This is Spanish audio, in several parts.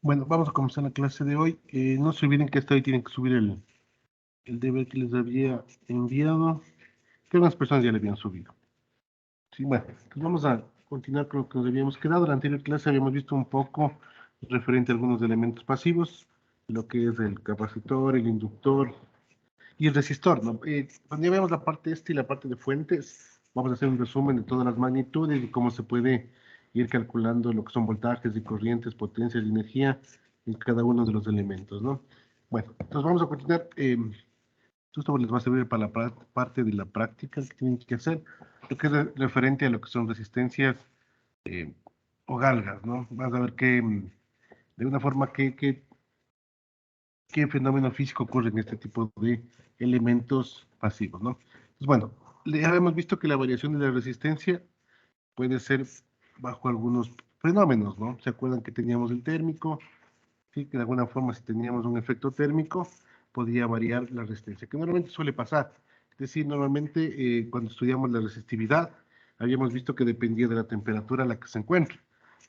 Bueno, vamos a comenzar la clase de hoy. No se olviden que hasta hoy tienen que subir el deber que les había enviado, que algunas personas ya le habían subido. Sí, bueno, entonces vamos a continuar con lo que nos habíamos quedado. En la anterior clase habíamos visto un poco referente a algunos elementos pasivos, lo que es el capacitor, el inductor y el resistor, ¿no? Cuando ya veamos la parte y la parte de fuentes, vamos a hacer un resumen de todas las magnitudes y cómo se puede ir calculando lo que son voltajes y corrientes, potencias y energía en cada uno de los elementos, ¿no? Bueno, entonces vamos a continuar. Esto les va a servir para la parte de la práctica que tienen que hacer, lo que es referente a lo que son resistencias eh, o galgas, ¿no? Vas a ver que, de una forma, qué fenómeno físico ocurre en este tipo de elementos pasivos, ¿no? Pues bueno, ya hemos visto que la variación de la resistencia puede ser bajo algunos fenómenos, ¿no? ¿Se acuerdan que teníamos el térmico? Sí, que de alguna forma si teníamos un efecto térmico, podía variar la resistencia, que normalmente suele pasar. Es decir, normalmente cuando estudiamos la resistividad, habíamos visto que dependía de la temperatura a la que se encuentra.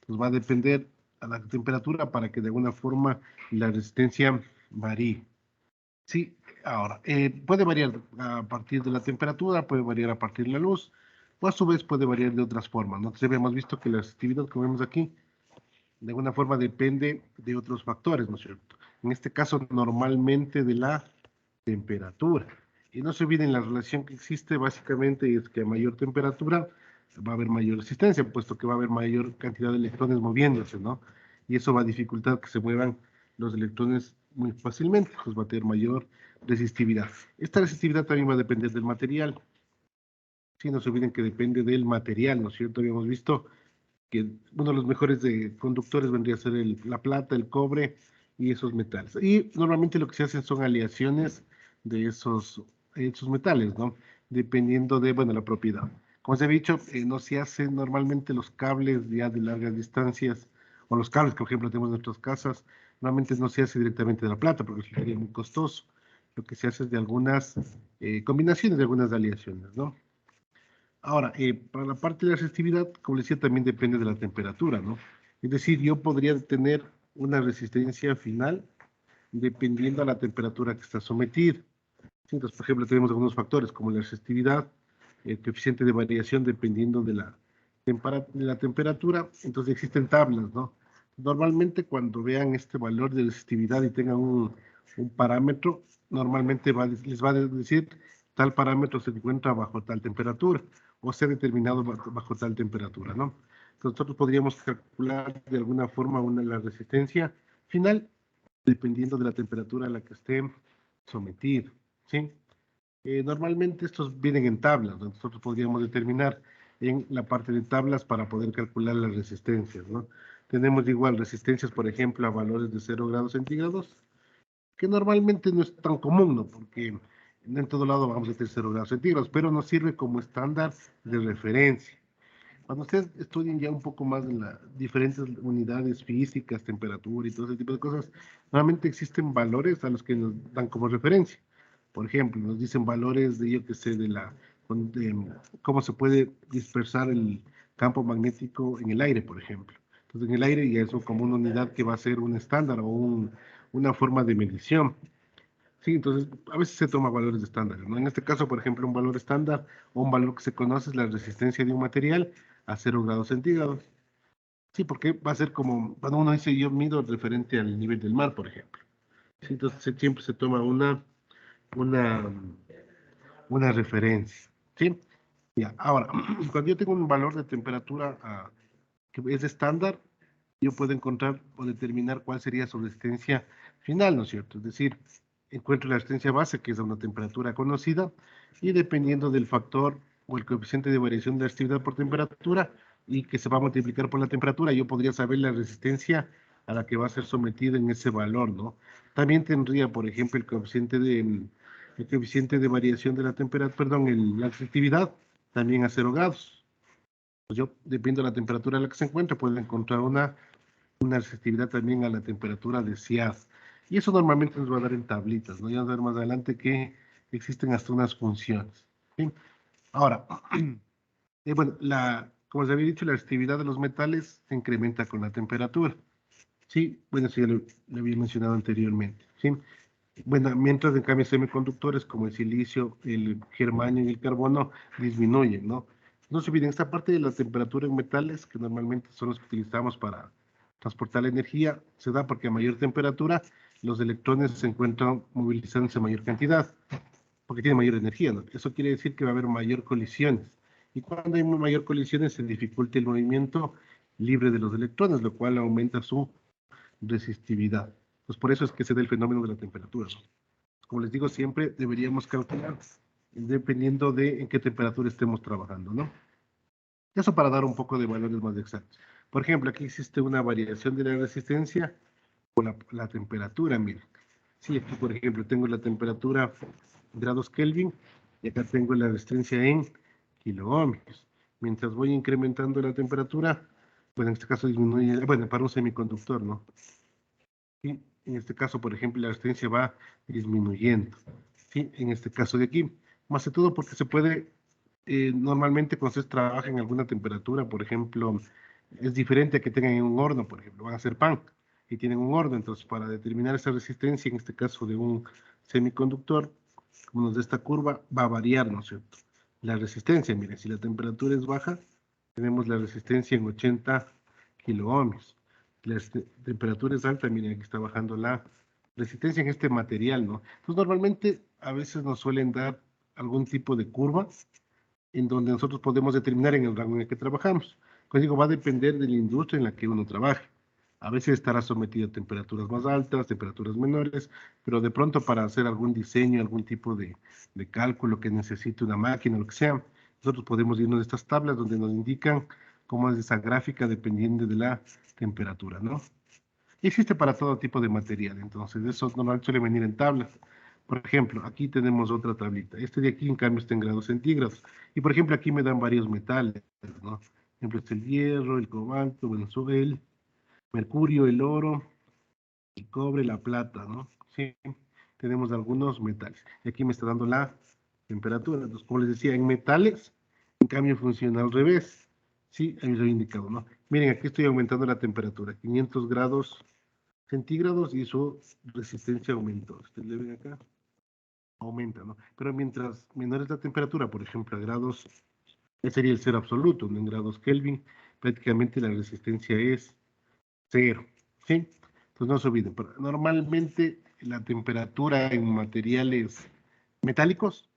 Entonces va a depender a la temperatura para que de alguna forma la resistencia varíe. Sí, ahora, puede variar a partir de la temperatura, puede variar a partir de la luz, o a su vez puede variar de otras formas, ¿no? Entonces hemos visto que la resistividad, como vemos aquí, de alguna forma depende de otros factores, ¿no es cierto? En este caso, normalmente de la temperatura. Y no se olviden, la relación que existe básicamente es que a mayor temperatura va a haber mayor resistencia, puesto que va a haber mayor cantidad de electrones moviéndose, ¿no? Y eso va a dificultar que se muevan los electrones muy fácilmente, pues va a tener mayor resistividad. Esta resistividad también va a depender del material. Sí, no se olviden que depende del material, ¿no es cierto? Habíamos visto que uno de los mejores conductores vendría a ser la plata, el cobre y esos metales. Y normalmente lo que se hacen son aleaciones de esos metales, ¿no? Dependiendo de, bueno, la propiedad. Como se ha dicho, no se hacen normalmente los cables ya de largas distancias, o los cables que, por ejemplo, tenemos en nuestras casas, normalmente no se hace directamente de la plata porque sería muy costoso. Lo que se hace es de algunas combinaciones de algunas aleaciones, ¿no? Ahora, para la parte de la resistividad, como decía, también depende de la temperatura, ¿no? Es decir, yo podría tener una resistencia final dependiendo a la temperatura que está sometida. Sí, entonces, por ejemplo, tenemos algunos factores como la resistividad, el coeficiente de variación dependiendo de la temperatura. Entonces existen tablas, ¿no? Normalmente cuando vean este valor de resistividad y tengan un parámetro, normalmente les va a decir tal parámetro se encuentra bajo tal temperatura o se ha determinado bajo tal temperatura, ¿no? Entonces nosotros podríamos calcular de alguna forma la resistencia final dependiendo de la temperatura a la que esté sometido, ¿sí? Normalmente estos vienen en tablas, ¿no? Nosotros podríamos determinar en la parte de tablas para poder calcular las resistencias, ¿no? Tenemos igual resistencias, por ejemplo, a valores de 0 grados centígrados, que normalmente no es tan común, ¿no? Porque en todo lado vamos a tener 0 grados centígrados, pero nos sirve como estándar de referencia. Cuando ustedes estudien ya un poco más en las diferentes unidades físicas, temperatura y todo ese tipo de cosas, normalmente existen valores a los que nos dan como referencia. Por ejemplo, nos dicen valores de, yo que sé, de cómo se puede dispersar el campo magnético en el aire, por ejemplo. Entonces, en el aire ya eso como una unidad que va a ser un estándar o una forma de medición. Sí, entonces a veces se toma valores estándares, ¿no? En este caso, por ejemplo, un valor estándar o un valor que se conoce es la resistencia de un material a 0 grados centígrados. Sí, porque va a ser como, cuando uno dice yo mido referente al nivel del mar, por ejemplo. Sí, entonces siempre se toma una, una referencia. ¿Sí? Ya, ahora, cuando yo tengo un valor de temperatura que es estándar, yo puedo encontrar o determinar cuál sería su resistencia final, ¿no es cierto? Es decir, encuentro la resistencia base, que es a una temperatura conocida, y dependiendo del factor o el coeficiente de variación de la resistividad por temperatura, y que se va a multiplicar por la temperatura, yo podría saber la resistencia a la que va a ser sometida en ese valor, ¿no? También tendría, por ejemplo, el coeficiente de variación de la temperatura, perdón, la resistividad, también a 0 grados. Pues yo, dependiendo de la temperatura a la que se encuentre, puedo encontrar una resistividad también a la temperatura deseada. Y eso normalmente nos va a dar en tablitas, ¿no? Ya vamos a ver más adelante que existen hasta unas funciones. ¿Sí? Ahora, bueno, como les había dicho, la resistividad de los metales se incrementa con la temperatura. Sí, bueno, sí, ya lo había mencionado anteriormente. Sí, bueno, mientras en cambio semiconductores como el silicio, el germanio y el carbono disminuyen, ¿no? No se olviden, esta parte de la temperatura en metales, que normalmente son los que utilizamos para transportar la energía, se da porque a mayor temperatura los electrones se encuentran movilizándose en mayor cantidad, porque tienen mayor energía, ¿no? Eso quiere decir que va a haber mayor colisiones. Y cuando hay mayor colisiones se dificulta el movimiento libre de los electrones, lo cual aumenta su resistividad. Pues por eso es que se da el fenómeno de la temperatura, ¿no? Como les digo, siempre deberíamos calcular dependiendo de en qué temperatura estemos trabajando, ¿no? Eso para dar un poco de valores más exactos. Por ejemplo, aquí existe una variación de la resistencia por la temperatura, miren. Sí, aquí por ejemplo tengo la temperatura grados Kelvin y acá tengo la resistencia en kiloohmios. Mientras voy incrementando la temperatura, pues en este caso disminuye, bueno, para un semiconductor, ¿no? ¿Sí? En este caso, por ejemplo, la resistencia va disminuyendo. ¿Sí? En este caso de aquí, más que todo porque se puede, normalmente cuando ustedes trabajan en alguna temperatura, por ejemplo, es diferente a que tengan en un horno, por ejemplo, van a hacer pan y tienen un horno, entonces para determinar esa resistencia, en este caso de un semiconductor, como nos da esta curva, va a variar, ¿no es cierto? La resistencia, miren, si la temperatura es baja, tenemos la resistencia en 80 kiloohmios. La temperatura es alta, miren, aquí está bajando la resistencia en este material, ¿no? Entonces, normalmente a veces nos suelen dar algún tipo de curva en donde nosotros podemos determinar en el rango en el que trabajamos. Pues digo, va a depender de la industria en la que uno trabaje. A veces estará sometido a temperaturas más altas, temperaturas menores, pero de pronto para hacer algún diseño, algún tipo de cálculo que necesite una máquina, lo que sea, nosotros podemos irnos a estas tablas donde nos indican cómo es esa gráfica dependiendo de la temperatura, ¿no? Y existe para todo tipo de material, entonces eso normalmente suele venir en tablas. Por ejemplo, aquí tenemos otra tablita. Este de aquí, en cambio, está en grados centígrados. Y por ejemplo, aquí me dan varios metales, ¿no? Por ejemplo, está el hierro, el cobalto, bueno, el mercurio, el oro, el cobre, la plata, ¿no? Sí, tenemos algunos metales. Y aquí me está dando la temperatura. Entonces, como les decía, en metales, en cambio, funciona al revés. Sí, ahí me lo he indicado, ¿no? Miren, aquí estoy aumentando la temperatura, 500 grados centígrados y su resistencia aumentó. Ustedes le ven acá, aumenta, ¿no? Pero mientras menor es la temperatura, por ejemplo, a grados, ese sería el cero absoluto, ¿no? En grados Kelvin, prácticamente la resistencia es cero, ¿sí? Entonces no se olviden, pero normalmente la temperatura en materiales metálicos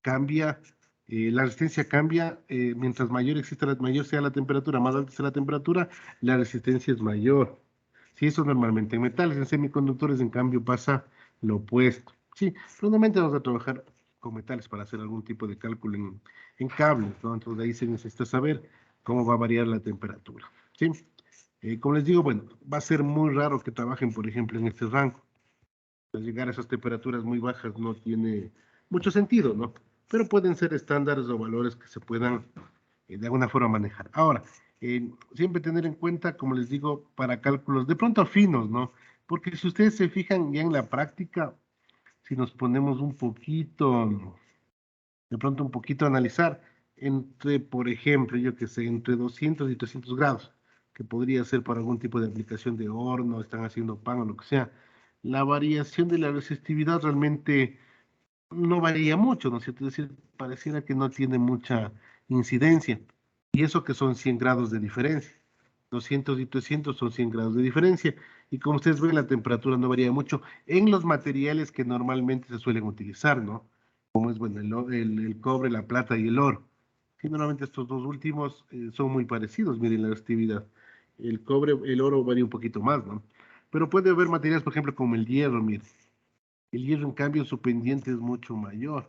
cambia, la resistencia cambia, mientras mayor exista mayor sea la temperatura, más alta sea la temperatura, la resistencia es mayor. Sí, eso normalmente en metales, en semiconductores, en cambio, pasa lo opuesto. Sí, pero normalmente vamos a trabajar con metales para hacer algún tipo de cálculo en cables, ¿no? Entonces de ahí se necesita saber cómo va a variar la temperatura. ¿Sí? Como les digo, bueno, va a ser muy raro que trabajen, por ejemplo, en este rango. Pues llegar a esas temperaturas muy bajas no tiene mucho sentido, ¿no? Pero pueden ser estándares o valores que se puedan de alguna forma manejar. Ahora, siempre tener en cuenta, como les digo, para cálculos de pronto finos, ¿no? Porque si ustedes se fijan ya en la práctica, si nos ponemos un poquito, de pronto un poquito a analizar, entre, por ejemplo, yo que sé, entre 200 y 300 grados, que podría ser para algún tipo de aplicación de horno, están haciendo pan o lo que sea, la variación de la resistividad realmente no varía mucho, ¿no es cierto? Es decir, pareciera que no tiene mucha incidencia. Y eso que son 100 grados de diferencia. 200 y 300 son 100 grados de diferencia. Y como ustedes ven, la temperatura no varía mucho en los materiales que normalmente se suelen utilizar, ¿no? Como es, bueno, el cobre, la plata y el oro. Sí, normalmente estos dos últimos son muy parecidos, miren la resistividad. El cobre, el oro varía un poquito más, ¿no? Pero puede haber materiales, por ejemplo, como el hierro, miren. El hierro, en cambio, su pendiente es mucho mayor.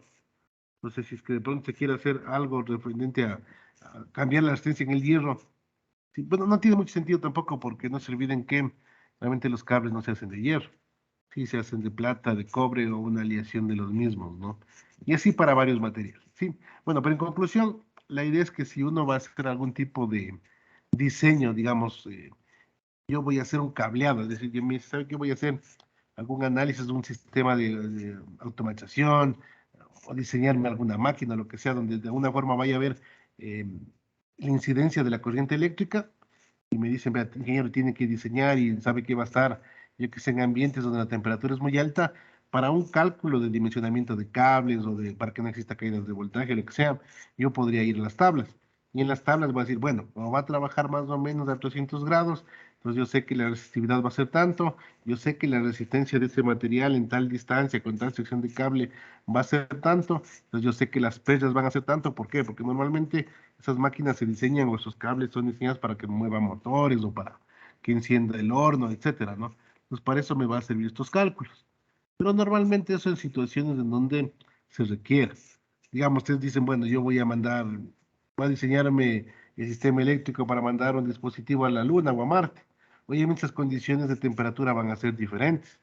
No sé si es que de pronto se quiere hacer algo referente a cambiar la resistencia en el hierro. Sí, bueno, no tiene mucho sentido tampoco porque no se olviden que realmente los cables no se hacen de hierro. Sí, se hacen de plata, de cobre o una aleación de los mismos, ¿no? Y así para varios materiales, ¿sí? Bueno, pero en conclusión, la idea es que si uno va a hacer algún tipo de diseño, digamos, yo voy a hacer un cableado, es decir, yo me sabe que voy a hacer algún análisis de un sistema de automatización o diseñarme alguna máquina, lo que sea, donde de alguna forma vaya a haber la incidencia de la corriente eléctrica. y me dicen, vea, ingeniero, tiene que diseñar y sabe que va a estar, yo que sé, en ambientes donde la temperatura es muy alta, para un cálculo de dimensionamiento de cables o de, para que no exista caídas de voltaje, lo que sea, yo podría ir a las tablas. Y en las tablas voy a decir, bueno, como va a trabajar más o menos a 300 grados, entonces yo sé que la resistividad va a ser tanto, yo sé que la resistencia de ese material en tal distancia, con tal sección de cable, va a ser tanto, entonces yo sé que las pérdidas van a ser tanto, ¿por qué? Porque normalmente esas máquinas se diseñan o esos cables son diseñados para que muevan motores o para que encienda el horno, etcétera, ¿no? Pues para eso me va a servir estos cálculos. Pero normalmente eso en situaciones en donde se requiere. Digamos, ustedes dicen, bueno, yo voy a mandar, voy a diseñarme el sistema eléctrico para mandar un dispositivo a la Luna o a Marte. Obviamente las condiciones de temperatura van a ser diferentes.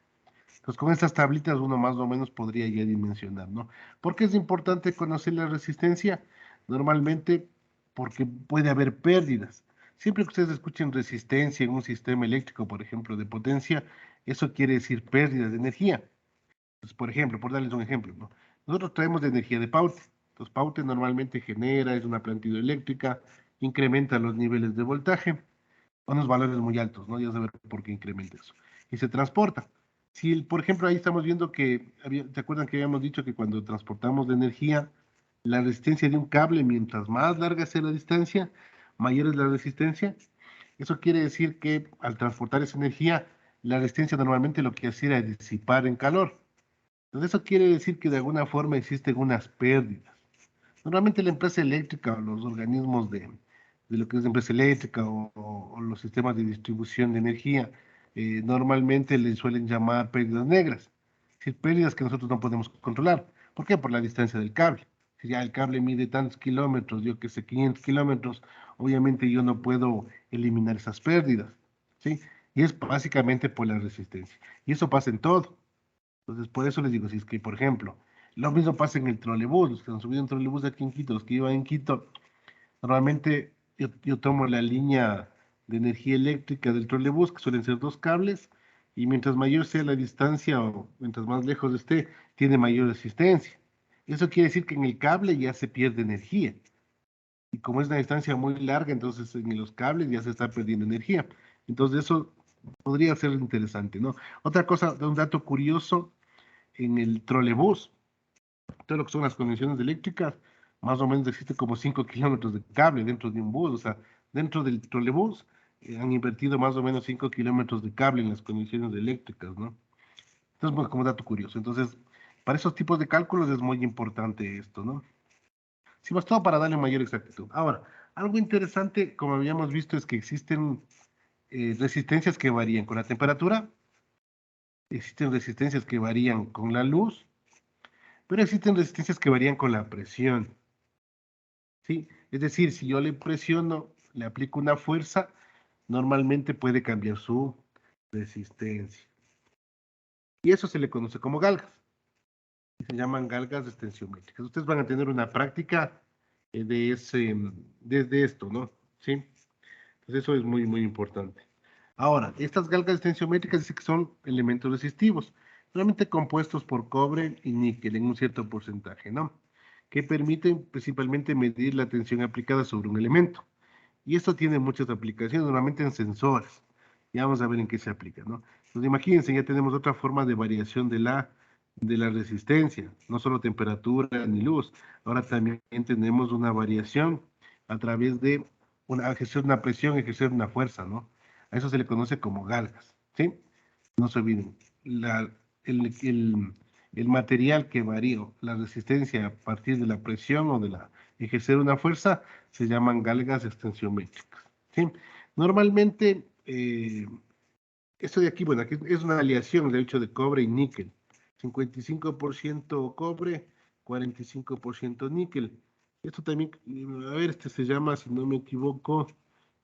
Entonces, con estas tablitas uno más o menos podría ya dimensionar, ¿no? ¿Por qué es importante conocer la resistencia? Normalmente porque puede haber pérdidas. Siempre que ustedes escuchen resistencia en un sistema eléctrico, por ejemplo, de potencia, eso quiere decir pérdida de energía. Entonces, por ejemplo, por darles un ejemplo, ¿no? Nosotros traemos de energía de Paute. Entonces, Paute normalmente genera, es una planta hidroeléctrica, incrementa los niveles de voltaje a unos valores muy altos, ¿no? Ya saber por qué incrementa eso. Y se transporta. Si, por ejemplo, ahí estamos viendo que, ¿se acuerdan que habíamos dicho que cuando transportamos la energía, la resistencia de un cable, mientras más larga sea la distancia, mayor es la resistencia? Eso quiere decir que al transportar esa energía, la resistencia normalmente lo que hacía era disipar en calor. Entonces eso quiere decir que de alguna forma existen unas pérdidas. Normalmente la empresa eléctrica o los organismos de lo que es la empresa eléctrica o los sistemas de distribución de energía, normalmente les suelen llamar pérdidas negras, es decir, pérdidas que nosotros no podemos controlar. ¿Por qué? Por la distancia del cable. Si ya el cable mide tantos kilómetros, yo que sé, 500 kilómetros, obviamente yo no puedo eliminar esas pérdidas, ¿sí? Y es básicamente por la resistencia. Y eso pasa en todo. Entonces, por eso les digo, si es que, por ejemplo, lo mismo pasa en el trolebús, los que han subido en trolebús aquí en Quito, los que iban en Quito, normalmente yo tomo la línea de energía eléctrica del trolebús, que suelen ser dos cables, y mientras mayor sea la distancia o mientras más lejos esté, tiene mayor resistencia. Eso quiere decir que en el cable ya se pierde energía. Y como es una distancia muy larga, entonces en los cables ya se está perdiendo energía. Entonces eso podría ser interesante, ¿no? Otra cosa, un dato curioso en el trolebús, todo lo que son las conexiones eléctricas, más o menos existe como 5 kilómetros de cable dentro de un bus, o sea, dentro del trolebús han invertido más o menos 5 kilómetros de cable en las conexiones eléctricas, ¿no? Entonces, pues, como dato curioso. Entonces, para esos tipos de cálculos es muy importante esto, ¿no? Sí, más todo para darle mayor exactitud. Ahora, algo interesante, como habíamos visto, es que existen resistencias que varían con la temperatura, existen resistencias que varían con la luz, pero existen resistencias que varían con la presión, ¿sí? Es decir, si yo le presiono, le aplico una fuerza, normalmente puede cambiar su resistencia. Y eso se le conoce como galgas. Se llaman galgas extensiométricas. Ustedes van a tener una práctica de esto, ¿no? ¿Sí? Entonces eso es muy, muy importante. Ahora, estas galgas extensiométricas dicen que son elementos resistivos, realmente compuestos por cobre y níquel en un cierto porcentaje, ¿no? Que permiten principalmente medir la tensión aplicada sobre un elemento. Y esto tiene muchas aplicaciones, normalmente en sensores. Ya vamos a ver en qué se aplica, ¿no? Entonces imagínense, ya tenemos otra forma de variación de la resistencia, no solo temperatura ni luz. Ahora también tenemos una variación a través de ejercer una presión, ejercer una fuerza, ¿no? A eso se le conoce como galgas, ¿sí? No se olviden, el material que varía la resistencia a partir de la presión o de la ejercer una fuerza se llaman galgas extensiométricas, ¿sí? Normalmente, esto de aquí, bueno, aquí es una aleación de hecho de cobre y níquel. 55% cobre, 45% níquel. Esto también, a ver, este se llama, si no me equivoco,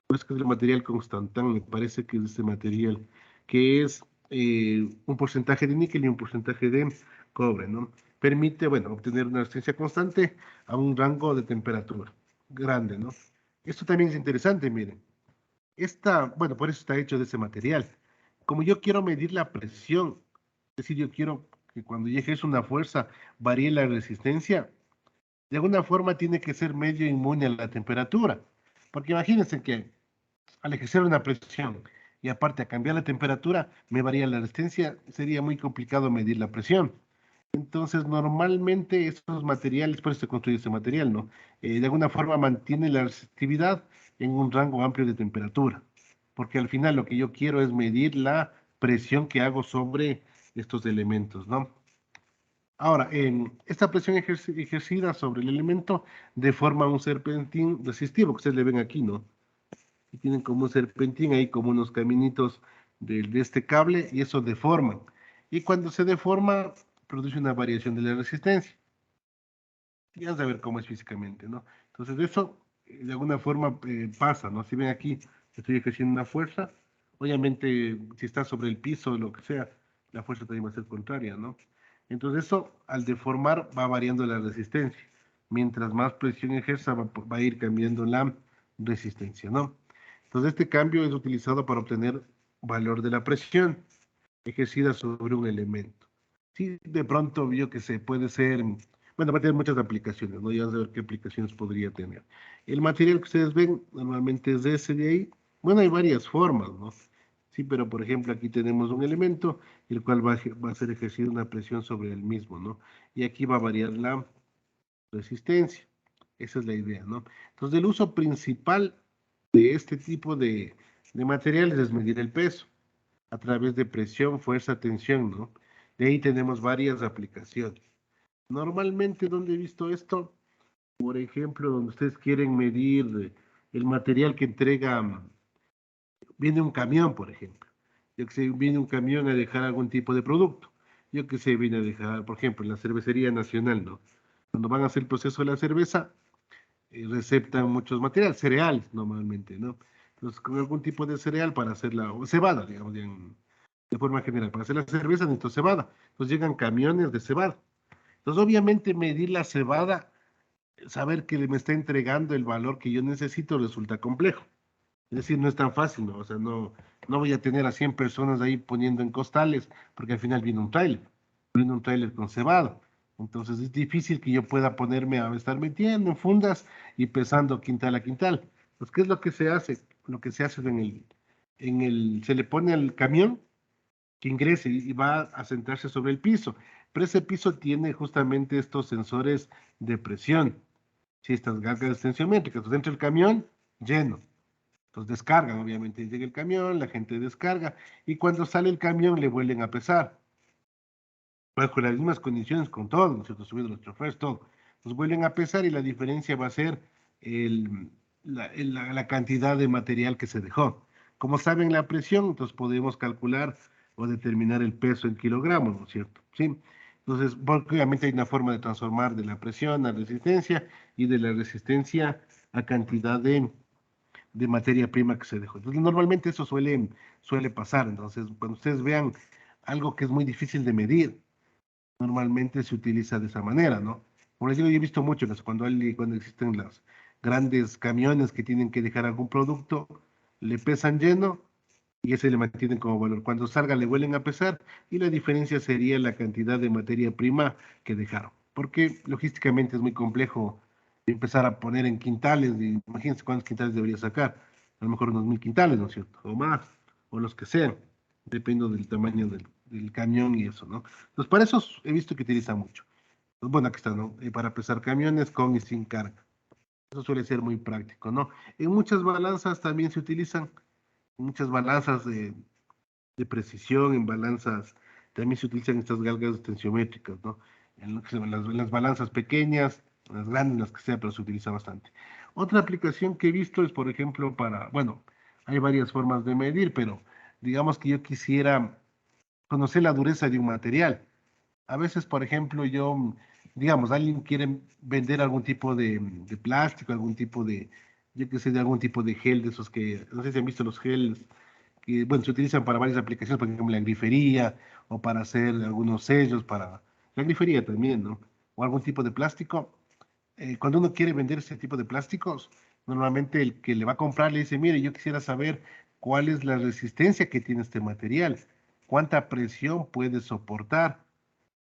pues que es el material constantán, me parece que es este material, que es un porcentaje de níquel y un porcentaje de cobre, ¿no? Permite, bueno, obtener una resistencia constante a un rango de temperatura grande, ¿no? Esto también es interesante, miren. Bueno, por eso está hecho de ese material. Como yo quiero medir la presión, es decir, yo quiero que cuando yo ejerzo una fuerza varíe la resistencia, de alguna forma tiene que ser medio inmune a la temperatura. Porque imagínense que al ejercer una presión y aparte a cambiar la temperatura, me varía la resistencia, sería muy complicado medir la presión. Entonces, normalmente esos materiales, por eso se construye ese material, ¿no? De alguna forma mantiene la resistividad en un rango amplio de temperatura, porque al final lo que yo quiero es medir la presión que hago sobre estos elementos, ¿no? Ahora, esta presión ejercida sobre el elemento deforma un serpentín resistivo, que ustedes le ven aquí, ¿no? Y tienen como un serpentín ahí, como unos caminitos de este cable, y eso deforma. Y cuando se deforma, produce una variación de la resistencia. Y vamos a ver cómo es físicamente, ¿no? Entonces, eso de alguna forma pasa, ¿no? Si ven aquí, estoy ejerciendo una fuerza, obviamente, si está sobre el piso o lo que sea, la fuerza también va a ser contraria, ¿no? Entonces, eso al deformar va variando la resistencia. Mientras más presión ejerza, va a ir cambiando la resistencia, ¿no? Entonces, este cambio es utilizado para obtener valor de la presión ejercida sobre un elemento. Sí, de pronto vio que se puede ser, bueno, va a tener muchas aplicaciones, ¿no? Ya vamos a ver qué aplicaciones podría tener. El material que ustedes ven normalmente es de ese de ahí. Bueno, hay varias formas, ¿no? Sí, pero por ejemplo aquí tenemos un elemento, el cual va a ser ejercida una presión sobre el mismo, ¿no? Y aquí va a variar la resistencia. Esa es la idea, ¿no? Entonces, el uso principal de este tipo de materiales es medir el peso a través de presión, fuerza, tensión, ¿no? De ahí tenemos varias aplicaciones. Normalmente, ¿dónde he visto esto? Por ejemplo, donde ustedes quieren medir el material que entrega, viene un camión, por ejemplo. Yo que sé, viene un camión a dejar algún tipo de producto. Yo que sé, viene a dejar, por ejemplo, en la cervecería nacional, ¿no? Cuando van a hacer el proceso de la cerveza, receptan muchos materiales, cereales normalmente, ¿no? Entonces, con algún tipo de cereal para hacer la o cebada, digamos, de forma general. Para hacer la cerveza necesito cebada. Entonces llegan camiones de cebada. Entonces, obviamente, medir la cebada, saber que me está entregando el valor que yo necesito resulta complejo. Es decir, no es tan fácil, ¿no? O sea, no voy a tener a 100 personas ahí poniendo en costales, porque al final viene un tráiler con cebada. Entonces es difícil que yo pueda ponerme a estar metiendo en fundas y pesando quintal a quintal. Pues, ¿qué es lo que se hace? Lo que se hace se le pone al camión que ingrese y va a sentarse sobre el piso. Pero ese piso tiene justamente estos sensores de presión, sí, estas garras tensiométricas. Entonces, dentro del camión, lleno. Entonces descargan, obviamente, llega el camión, la gente descarga, y cuando sale el camión le vuelven a pesar, bajo las mismas condiciones con todo, ¿no es cierto? Subiendo los choferes, todo. Nos vuelven a pesar y la diferencia va a ser la cantidad de material que se dejó. Como saben la presión, entonces podemos calcular o determinar el peso en kilogramos, ¿no es cierto? ¿Sí? Entonces, porque obviamente hay una forma de transformar de la presión a resistencia y de la resistencia a cantidad de materia prima que se dejó. Entonces, normalmente eso suele pasar. Entonces, cuando ustedes vean algo que es muy difícil de medir, normalmente se utiliza de esa manera, ¿no? Como les digo, yo he visto mucho que cuando existen los grandes camiones que tienen que dejar algún producto, le pesan lleno y ese le mantienen como valor. Cuando salga le vuelven a pesar y la diferencia sería la cantidad de materia prima que dejaron. Porque logísticamente es muy complejo empezar a poner en quintales, y imagínense cuántos quintales debería sacar, a lo mejor unos 1000 quintales, ¿no es cierto? O más, o los que sean, dependiendo del tamaño del camión y eso, ¿no? Entonces, para eso he visto que utiliza mucho. Pues bueno, aquí está, ¿no? Para pesar camiones con y sin carga. Eso suele ser muy práctico, ¿no? En muchas balanzas también se utilizan, muchas balanzas de precisión, en balanzas, también se utilizan estas galgas tensiométricas, ¿no? En las balanzas pequeñas, en las grandes, en las que sea, pero se utiliza bastante. Otra aplicación que he visto es, por ejemplo, bueno, hay varias formas de medir, pero digamos que yo quisiera conocer la dureza de un material. A veces, por ejemplo, digamos, alguien quiere vender algún tipo de plástico, algún tipo yo qué sé, de algún tipo de gel, de esos que, no sé si han visto los gels que, bueno, se utilizan para varias aplicaciones, por ejemplo, la grifería o para hacer algunos sellos para la grifería también, ¿no? O algún tipo de plástico. Cuando uno quiere vender ese tipo de plásticos, normalmente el que le va a comprar le dice, mire, yo quisiera saber cuál es la resistencia que tiene este material, cuánta presión puede soportar.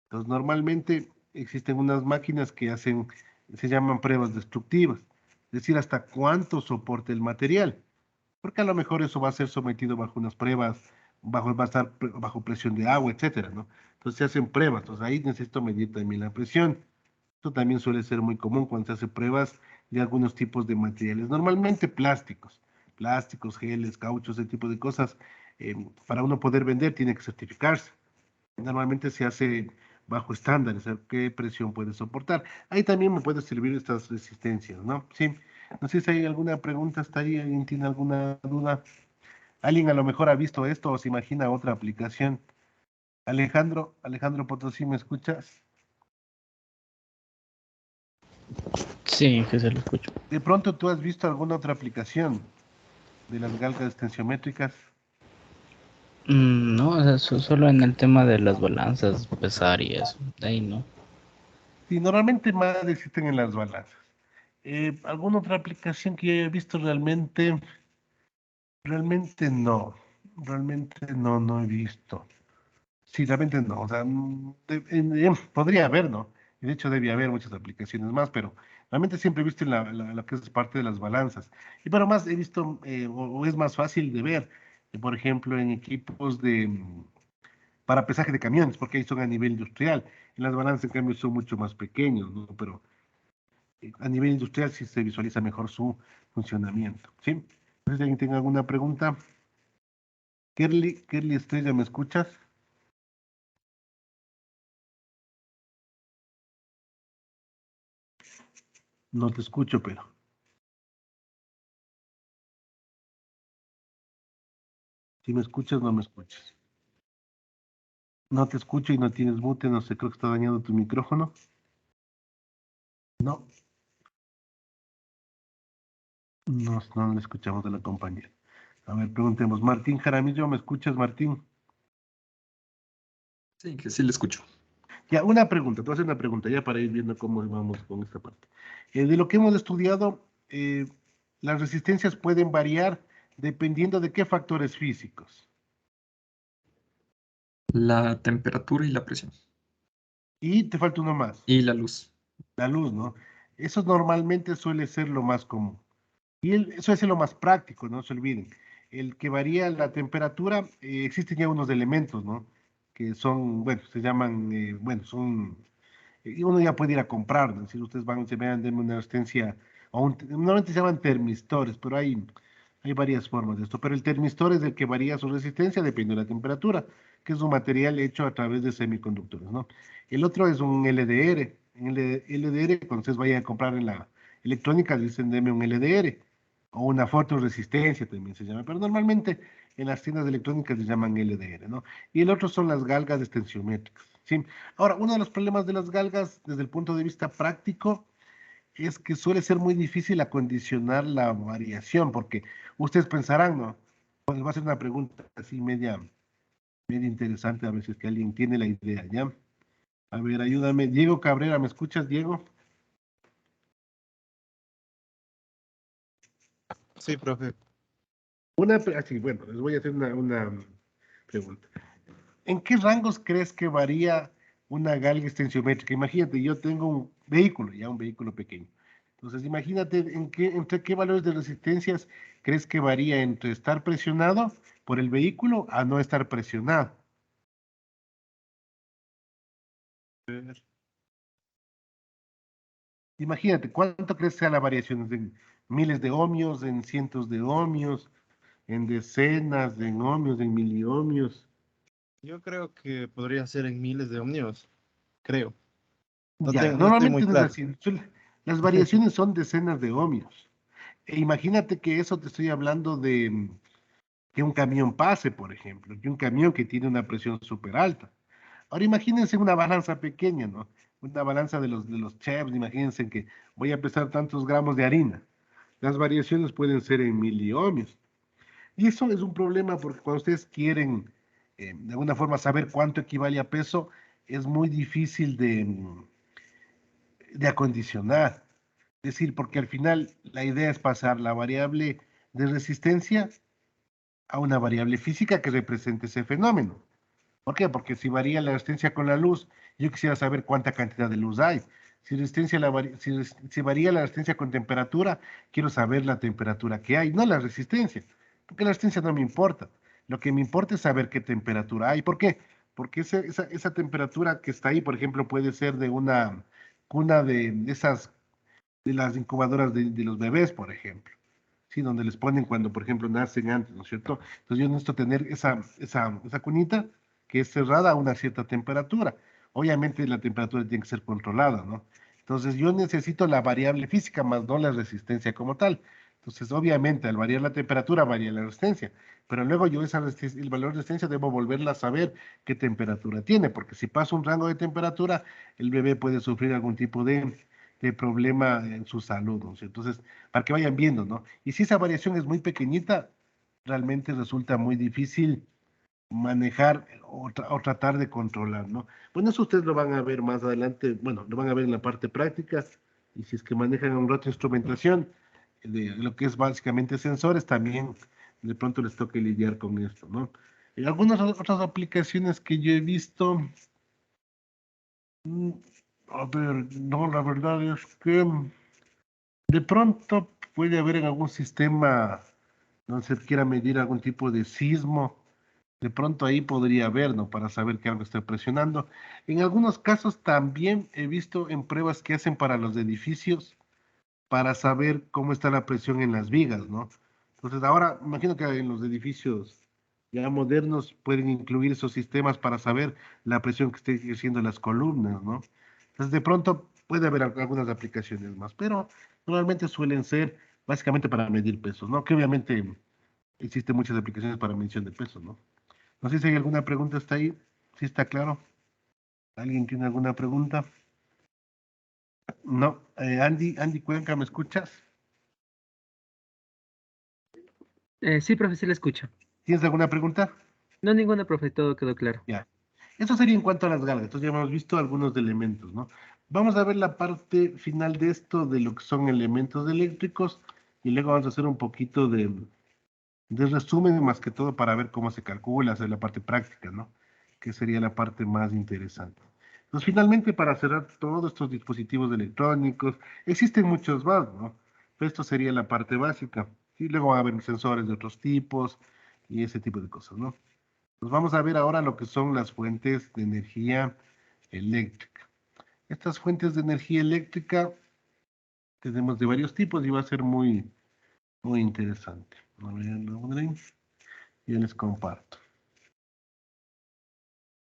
Entonces, normalmente existen unas máquinas que se llaman pruebas destructivas, es decir, hasta cuánto soporta el material. porque a lo mejor eso va a ser sometido bajo unas pruebas, va a estar bajo presión de agua, etcétera, ¿no? Entonces se hacen pruebas, entonces ahí necesito medir también la presión. Esto también suele ser muy común cuando se hace pruebas de algunos tipos de materiales, normalmente plásticos, geles, cauchos, ese tipo de cosas. Para uno poder vender tiene que certificarse. Normalmente se hace bajo estándares, a qué presión puede soportar. Ahí también me puede servir estas resistencias, ¿no? Sí. No sé si hay alguna pregunta hasta ahí, alguien tiene alguna duda. Alguien a lo mejor ha visto esto o se imagina otra aplicación. Alejandro Potosí, ¿me escuchas? Sí, que se lo escucho. De pronto tú has visto alguna otra aplicación de las galgas tensiométricas. No, o sea, solo en el tema de las balanzas, pesar y eso. De ahí no. Sí, normalmente más existen en las balanzas. ¿Alguna otra aplicación que yo haya visto realmente? Realmente no. Realmente no, no he visto. Sí, realmente no. O sea, podría haber, ¿no? Y de hecho debe haber muchas aplicaciones más, pero realmente siempre he visto en lo que es parte de las balanzas. Y pero más he visto, o es más fácil de ver, por ejemplo, en equipos para pesaje de camiones, porque ahí son a nivel industrial. En las balanzas, en cambio, son mucho más pequeños, ¿no? Pero a nivel industrial sí se visualiza mejor su funcionamiento, ¿sí? No sé si alguien tiene alguna pregunta. Kerly Estrella, ¿me escuchas? No te escucho, pero si me escuchas, no me escuchas. No te escucho y no tienes mute, no sé, creo que está dañando tu micrófono. No, no le escuchamos de la compañía. A ver, preguntemos. Martín Jaramillo, ¿me escuchas, Martín? Sí, que sí le escucho. Ya, una pregunta, te voy a hacer una pregunta ya para ir viendo cómo vamos con esta parte. De lo que hemos estudiado, las resistencias pueden variar dependiendo de qué factores físicos. La temperatura y la presión. Y te falta uno más, Y la luz. la luz, ¿no? Eso normalmente suele ser lo más común. Y eso es lo más práctico, no se olviden. El que varía la temperatura, existen ya unos elementos, ¿no? Que son, bueno, se llaman, bueno, son, y uno ya puede ir a comprar, ¿no? Si ustedes van, se vean, denme una resistencia, normalmente se llaman termistores, pero hay varias formas de esto. Pero el termistor es el que varía su resistencia, depende de la temperatura, que es un material hecho a través de semiconductores, ¿no? El otro es un LDR. En el LDR, cuando ustedes vayan a comprar en la electrónica, dicen, deme un LDR o una fotoresistencia también se llama, pero normalmente en las tiendas electrónicas se llaman LDR, ¿no? Y el otro son las galgas extensiométricas, ¿sí? Ahora, uno de los problemas de las galgas desde el punto de vista práctico es que suele ser muy difícil acondicionar la variación, porque ustedes pensarán, ¿no? Pues les voy a hacer una pregunta así media interesante, a ver si es que alguien tiene la idea, ¿ya? A ver, ayúdame. Diego Cabrera, ¿me escuchas, Diego? Sí, profe. Así, bueno, les voy a hacer una pregunta. ¿En qué rangos crees que varía una galga extensiométrica? Imagínate, yo tengo un vehículo, ya un vehículo pequeño. Entonces, imagínate entre qué valores de resistencias crees que varía entre estar presionado por el vehículo a no estar presionado. Imagínate, ¿cuánto crees que sea la variación? ¿En miles de ohmios, en cientos de ohmios, en decenas de ohmios, en miliohmios? Yo creo que podría ser en miles de ohmios. Creo. Ya, No estoy muy normalmente no es claro. así. Las variaciones son decenas de ohmios. E imagínate que eso te estoy hablando de que un camión pase, por ejemplo, que un camión que tiene una presión súper alta. Ahora imagínense una balanza pequeña, ¿no? Una balanza de los chefs, imagínense que voy a pesar tantos gramos de harina. Las variaciones pueden ser en miliohmios. Y eso es un problema porque cuando ustedes quieren de alguna forma saber cuánto equivale a peso, es muy difícil de acondicionar. Es decir, porque al final la idea es pasar la variable de resistencia a una variable física que represente ese fenómeno. ¿Por qué? Porque si varía la resistencia con la luz, yo quisiera saber cuánta cantidad de luz hay. Si varía la resistencia con temperatura, quiero saber la temperatura que hay, no la resistencia. Porque la resistencia no me importa. Lo que me importa es saber qué temperatura hay. ¿Por qué? Porque esa temperatura que está ahí, por ejemplo, puede ser de una cuna de esas, de las incubadoras de los bebés, por ejemplo. Sí, donde les ponen cuando, por ejemplo, nacen antes, ¿no es cierto? Entonces yo necesito tener esa cunita que es cerrada a una cierta temperatura. Obviamente la temperatura tiene que ser controlada, ¿no? Entonces yo necesito la variable física más no la resistencia como tal. Entonces, obviamente, al variar la temperatura, varía la resistencia. Pero luego yo el valor de resistencia debo volverla a saber qué temperatura tiene, porque si pasa un rango de temperatura, el bebé puede sufrir algún tipo de problema en su salud, ¿no? Entonces, para que vayan viendo, ¿no? Y si esa variación es muy pequeñita, realmente resulta muy difícil manejar o tratar de controlar, ¿no? Bueno, eso ustedes lo van a ver más adelante, bueno, lo van a ver en la parte práctica, y si es que manejan un rato instrumentación, de lo que es básicamente sensores, también de pronto les toca lidiar con esto, ¿no? En algunas otras aplicaciones que yo he visto, mm, a ver, no, la verdad es que de pronto puede haber en algún sistema donde se quiera medir algún tipo de sismo. De pronto ahí podría haber, ¿no? Para saber que algo está presionando. En algunos casos también he visto en pruebas que hacen para los edificios para saber cómo está la presión en las vigas, ¿no? Entonces ahora imagino que en los edificios ya modernos pueden incluir esos sistemas para saber la presión que esté ejerciendo las columnas, ¿no? Entonces de pronto puede haber algunas aplicaciones más, pero normalmente suelen ser básicamente para medir pesos, ¿no? Que obviamente existen muchas aplicaciones para medición de pesos, ¿no? No sé si hay alguna pregunta hasta ahí. ¿Sí está claro? ¿Alguien tiene alguna pregunta? No. Andy Cuenca, ¿me escuchas? Sí, profe, sí le escucho. ¿Tienes alguna pregunta? No, ninguna, profe, todo quedó claro. Ya. Eso sería en cuanto a las galgas. Entonces ya hemos visto algunos elementos, ¿no? Vamos a ver la parte final de esto, de lo que son elementos eléctricos, y luego vamos a hacer un poquito de resumen, más que todo para ver cómo se calcula, hacer la parte práctica, ¿no? Que sería la parte más interesante. Entonces, finalmente, para cerrar todos estos dispositivos electrónicos, existen muchos más, ¿no? Pero esto sería la parte básica. Y luego va a haber sensores de otros tipos y ese tipo de cosas, ¿no? Pues vamos a ver ahora lo que son las fuentes de energía eléctrica. Estas fuentes de energía eléctrica tenemos de varios tipos y va a ser muy interesante. A ver, lo pondré ahí. Y les comparto.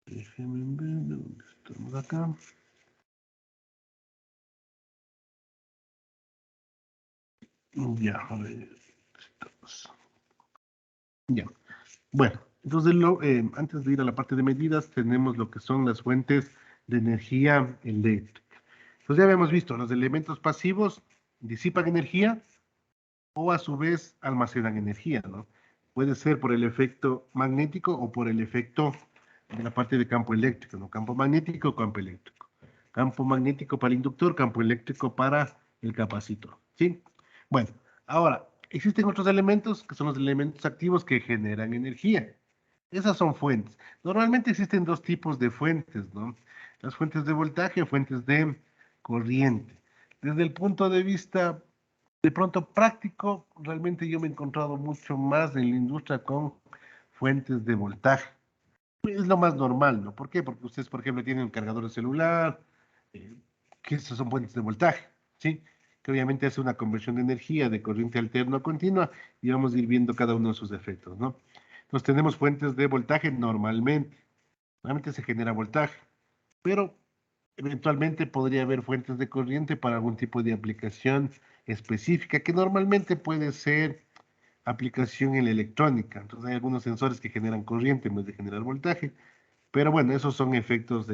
Déjenme ver dónde estamos acá. Ya, a ver. Estamos. Ya. Bueno, entonces antes de ir a la parte de medidas, tenemos lo que son las fuentes de energía eléctrica. Entonces ya habíamos visto, los elementos pasivos disipan energía o a su vez almacenan energía, ¿no? Puede ser por el efecto magnético o por el efecto de la parte de campo eléctrico, ¿no? Campo magnético, campo eléctrico. Campo magnético para el inductor, campo eléctrico para el capacitor, ¿sí? Bueno, ahora, existen otros elementos que son los elementos activos que generan energía. Esas son fuentes. Normalmente existen dos tipos de fuentes, ¿no? Las fuentes de voltaje, fuentes de corriente. Desde el punto de vista de pronto práctico, realmente yo me he encontrado mucho más en la industria con fuentes de voltaje. Es lo más normal, ¿no? ¿Por qué? Porque ustedes, por ejemplo, tienen un cargador de celular, eh, que esas son fuentes de voltaje, ¿sí? Que obviamente hace una conversión de energía de corriente alterna a continua y vamos a ir viendo cada uno de sus efectos, ¿no? Entonces tenemos fuentes de voltaje normalmente se genera voltaje, pero eventualmente podría haber fuentes de corriente para algún tipo de aplicación específica, que normalmente puede ser aplicación en la electrónica. Entonces hay algunos sensores que generan corriente en vez de generar voltaje, pero bueno, esos son efectos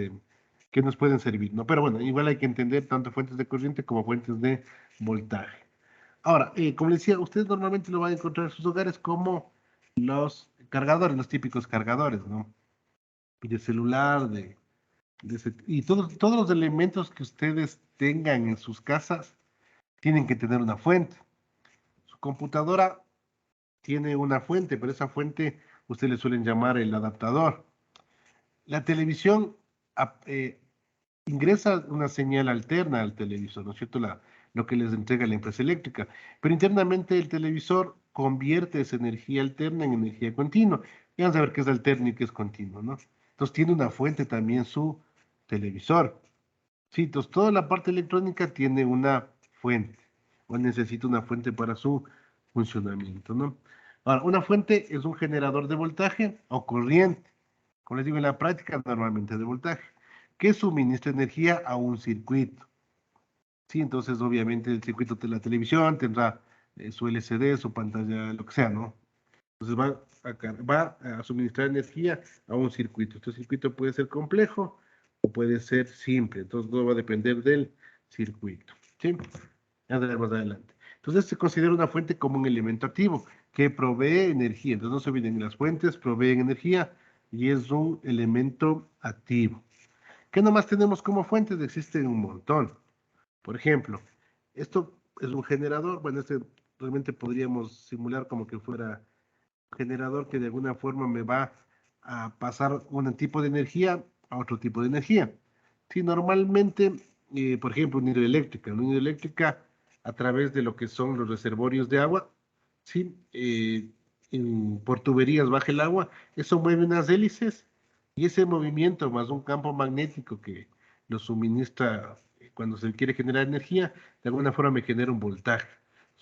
que nos pueden servir, ¿no? Pero bueno, igual hay que entender tanto fuentes de corriente como fuentes de voltaje. Ahora, como les decía, ustedes normalmente lo van a encontrar en sus hogares como los cargadores, los típicos cargadores, ¿no? De celular, y todos los elementos que ustedes tengan en sus casas tienen que tener una fuente. Su computadora tiene una fuente, pero esa fuente ustedes le suelen llamar el adaptador. La televisión ingresa una señal alterna al televisor, ¿no es cierto? Lo que les entrega la empresa eléctrica. Pero internamente el televisor convierte esa energía alterna en energía continua. Y vamos a ver qué es alterno y qué es continuo, ¿no? Entonces tiene una fuente también su televisor. Sí, entonces toda la parte electrónica tiene una fuente, o necesita una fuente para su funcionamiento, ¿no? Ahora, una fuente es un generador de voltaje o corriente, como les digo en la práctica, normalmente de voltaje, que suministra energía a un circuito. Sí, entonces obviamente el circuito de la televisión tendrá su LCD, su pantalla, lo que sea, ¿no? Entonces va a suministrar energía a un circuito. Este circuito puede ser complejo o puede ser simple. Entonces todo va a depender del circuito. ¿Sí? Ya veremos más adelante. Entonces se considera una fuente como un elemento activo que provee energía. Entonces no se olviden, las fuentes proveen energía y es un elemento activo. ¿Qué nomás tenemos como fuentes? Existen un montón. Por ejemplo, esto es un generador. Bueno, este realmente podríamos simular como que fuera generador que de alguna forma me va a pasar un tipo de energía a otro tipo de energía. Sí, normalmente, por ejemplo, una hidroeléctrica a través de lo que son los reservorios de agua, sí, por tuberías baja el agua, eso mueve unas hélices y ese movimiento más un campo magnético que lo suministra cuando se quiere generar energía, de alguna forma me genera un voltaje.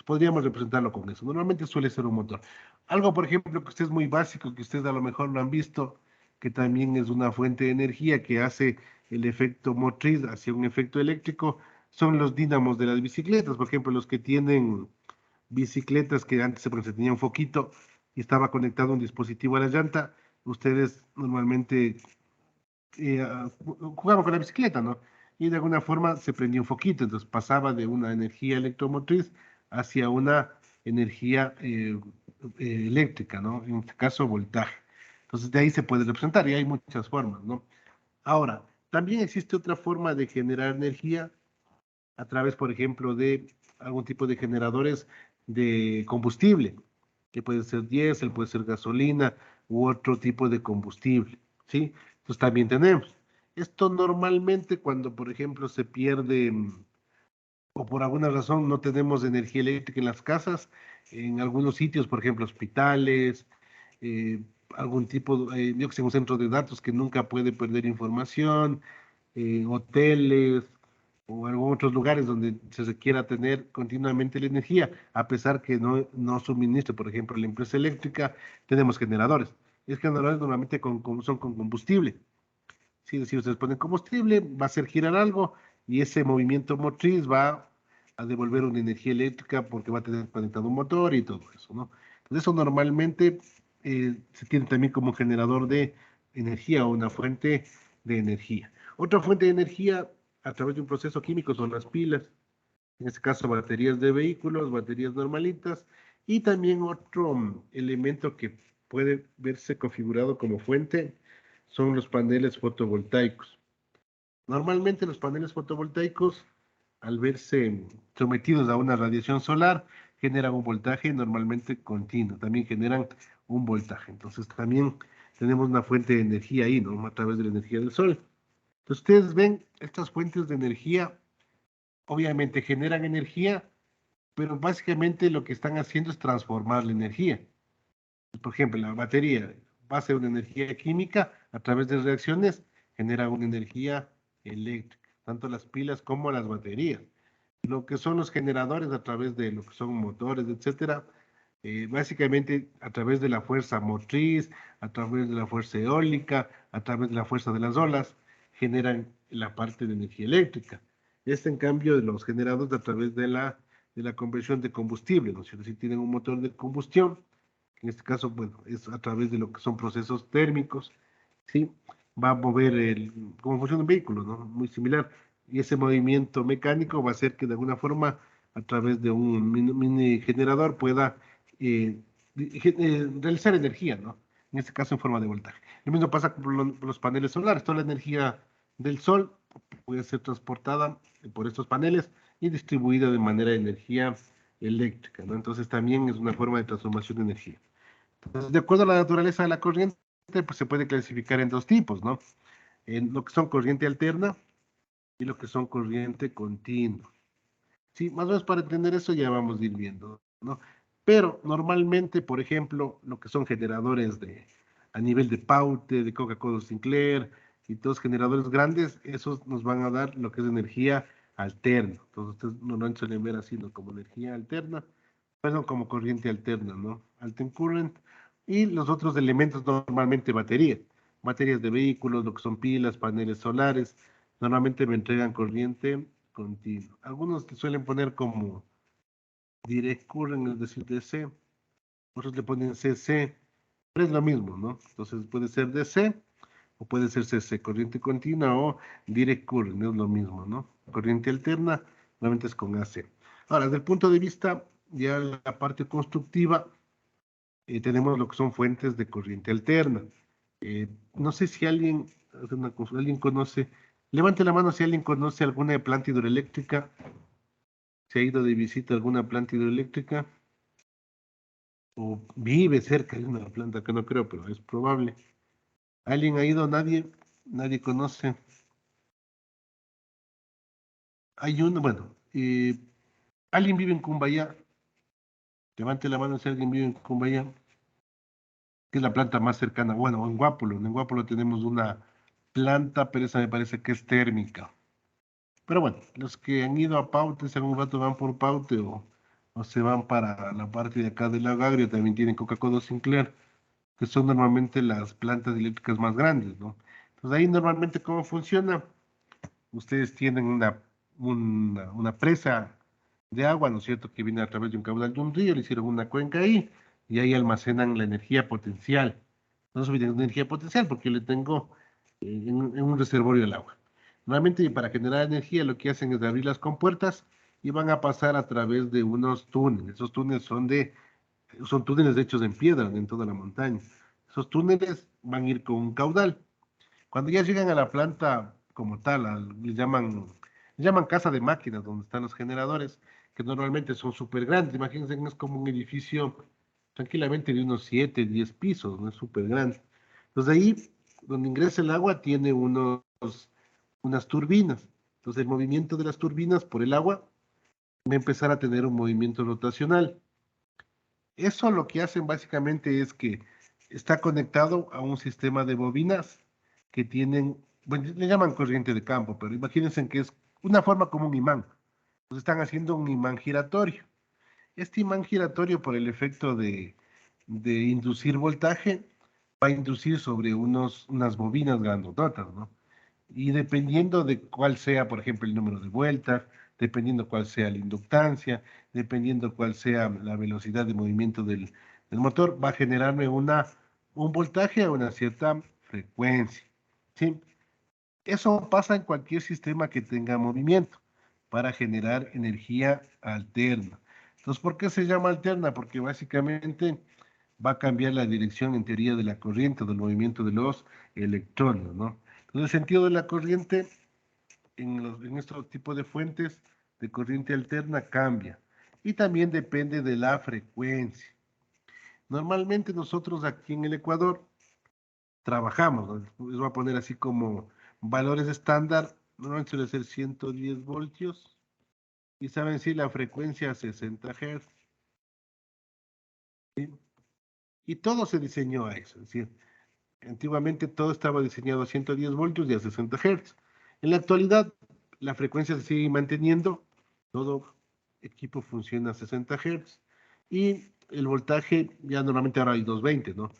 Podríamos representarlo con eso. Normalmente suele ser un motor. Algo, por ejemplo, que usted es muy básico, que ustedes a lo mejor lo han visto, que también es una fuente de energía que hace el efecto motriz hacia un efecto eléctrico, son los dínamos de las bicicletas. Por ejemplo, los que tienen bicicletas que antes se tenía un foquito y estaba conectado un dispositivo a la llanta, ustedes normalmente jugaban con la bicicleta, ¿no? Y de alguna forma se prendía un foquito, entonces pasaba de una energía electromotriz hacia una energía eléctrica, ¿no? En este caso, voltaje. Entonces, de ahí se puede representar y hay muchas formas, ¿no? Ahora, también existe otra forma de generar energía a través, por ejemplo, de algún tipo de generadores de combustible, que puede ser diésel, puede ser gasolina u otro tipo de combustible, ¿sí? Entonces también tenemos. Esto normalmente cuando, por ejemplo, se pierde o por alguna razón no tenemos energía eléctrica en las casas, en algunos sitios, por ejemplo, hospitales, algún tipo, yo que sé, un centro de datos que nunca puede perder información, hoteles o en otros lugares donde se requiera tener continuamente la energía, a pesar que no suministre, por ejemplo, la empresa eléctrica, tenemos generadores. Y es generadores normalmente son con combustible. Sí, si ustedes ponen combustible, va a hacer girar algo y ese movimiento motriz va a devolver una energía eléctrica porque va a tener conectado un motor y todo eso, ¿no? Entonces eso normalmente se tiene también como generador de energía o una fuente de energía. Otra fuente de energía a través de un proceso químico son las pilas, en este caso baterías de vehículos, baterías normalitas y también otro elemento que puede verse configurado como fuente son los paneles fotovoltaicos. Normalmente los paneles fotovoltaicos, al verse sometidos a una radiación solar, generan un voltaje normalmente continuo, también generan un voltaje. Entonces también tenemos una fuente de energía ahí, ¿no? A través de la energía del sol. Entonces ustedes ven, estas fuentes de energía obviamente generan energía, pero básicamente lo que están haciendo es transformar la energía. Por ejemplo, la batería va a ser una energía química a través de reacciones, genera una energía eléctrica, tanto las pilas como las baterías. Lo que son los generadores a través de lo que son motores, etcétera, básicamente a través de la fuerza motriz, a través de la fuerza eólica, a través de la fuerza de las olas, generan la parte de energía eléctrica. En cambio, los generadores a través de la conversión de combustible, ¿no es cierto? Si tienen un motor de combustión, en este caso, bueno, es a través de lo que son procesos térmicos, ¿sí? Va a mover como funciona un vehículo, ¿no? Muy similar. Y ese movimiento mecánico va a hacer que de alguna forma, a través de un mini generador, pueda realizar energía, ¿no? En este caso en forma de voltaje. Lo mismo pasa con los paneles solares. Toda la energía del sol puede ser transportada por estos paneles y distribuida de manera de energía eléctrica, ¿no? Entonces también es una forma de transformación de energía. Entonces, de acuerdo a la naturaleza de la corriente, pues se puede clasificar en dos tipos, ¿no? En lo que son corriente alterna y lo que son corriente continua. Sí, más o menos para entender eso ya vamos a ir viendo, ¿no? Pero normalmente, por ejemplo, lo que son generadores a nivel de Paute, de Coca-Cola Sinclair y todos generadores grandes, esos nos van a dar lo que es energía alterna. Entonces, ustedes normalmente suelen ver así, ¿no? Como energía alterna, perdón, como corriente alterna, ¿no? Altern current. Y los otros elementos, normalmente baterías. Baterías de vehículos, lo que son pilas, paneles solares, normalmente me entregan corriente continua. Algunos te suelen poner como direct current, es decir, DC. Otros le ponen CC, pero es lo mismo, ¿no? Entonces puede ser DC o puede ser CC, corriente continua o direct current, es lo mismo, ¿no? Corriente alterna, normalmente es con AC. Ahora, desde el punto de vista ya la parte constructiva, tenemos lo que son fuentes de corriente alterna. No sé si alguien conoce, levante la mano si alguien conoce alguna planta hidroeléctrica, si ha ido de visita a alguna planta hidroeléctrica o vive cerca de una planta, que no creo, pero es probable. ¿Alguien ha ido? Nadie, nadie conoce. Hay uno, bueno, ¿alguien vive en Cumbayá? Levante la mano si alguien vive en Cumbayá, que es la planta más cercana. Bueno, en Guápulo tenemos una planta, pero esa me parece que es térmica. Pero bueno, los que han ido a Paute, si algún rato van por Paute o se van para la parte de acá del Lago Agrio, también tienen Coca-Cola Sinclair, que son normalmente las plantas eléctricas más grandes, ¿no? Entonces ahí normalmente cómo funciona, ustedes tienen una presa de agua, ¿no es cierto?, que viene a través de un caudal de un río, le hicieron una cuenca ahí y ahí almacenan la energía potencial. No soy de energía potencial porque le tengo en un reservorio el agua. Normalmente para generar energía lo que hacen es abrir las compuertas y van a pasar a través de unos túneles. Esos túneles son túneles hechos en piedra en toda la montaña. Esos túneles van a ir con un caudal. Cuando ya llegan a la planta como tal, le llaman casa de máquinas, donde están los generadores, que normalmente son súper grandes. Imagínense que es como un edificio tranquilamente de unos 7, 10 pisos, no es súper grande. Entonces ahí, donde ingresa el agua, tiene unas turbinas. Entonces el movimiento de las turbinas por el agua va a empezar a tener un movimiento rotacional. Eso lo que hacen básicamente es que está conectado a un sistema de bobinas que tienen, bueno, le llaman corriente de campo, pero imagínense que es una forma como un imán. Entonces están haciendo un imán giratorio. Este imán giratorio, por el efecto de inducir voltaje, va a inducir sobre unas bobinas grandototas, ¿no? Y dependiendo de cuál sea, por ejemplo, el número de vueltas, dependiendo cuál sea la inductancia, dependiendo cuál sea la velocidad de movimiento del motor, va a generarme un voltaje a una cierta frecuencia, ¿sí? Eso pasa en cualquier sistema que tenga movimiento para generar energía alterna. Entonces, ¿por qué se llama alterna? Porque básicamente va a cambiar la dirección en teoría de la corriente, del movimiento de los electrones, ¿no? Entonces, el sentido de la corriente en estos tipos de fuentes de corriente alterna cambia y también depende de la frecuencia. Normalmente nosotros aquí en el Ecuador trabajamos, ¿no? Les voy a poner así como valores estándar, normalmente suele ser 110 voltios y saben si la frecuencia 60 Hz. ¿Sí? Y todo se diseñó a eso, es decir, antiguamente todo estaba diseñado a 110 voltios y a 60 Hz. En la actualidad, la frecuencia se sigue manteniendo, todo equipo funciona a 60 Hz y el voltaje ya normalmente ahora hay 220, ¿no?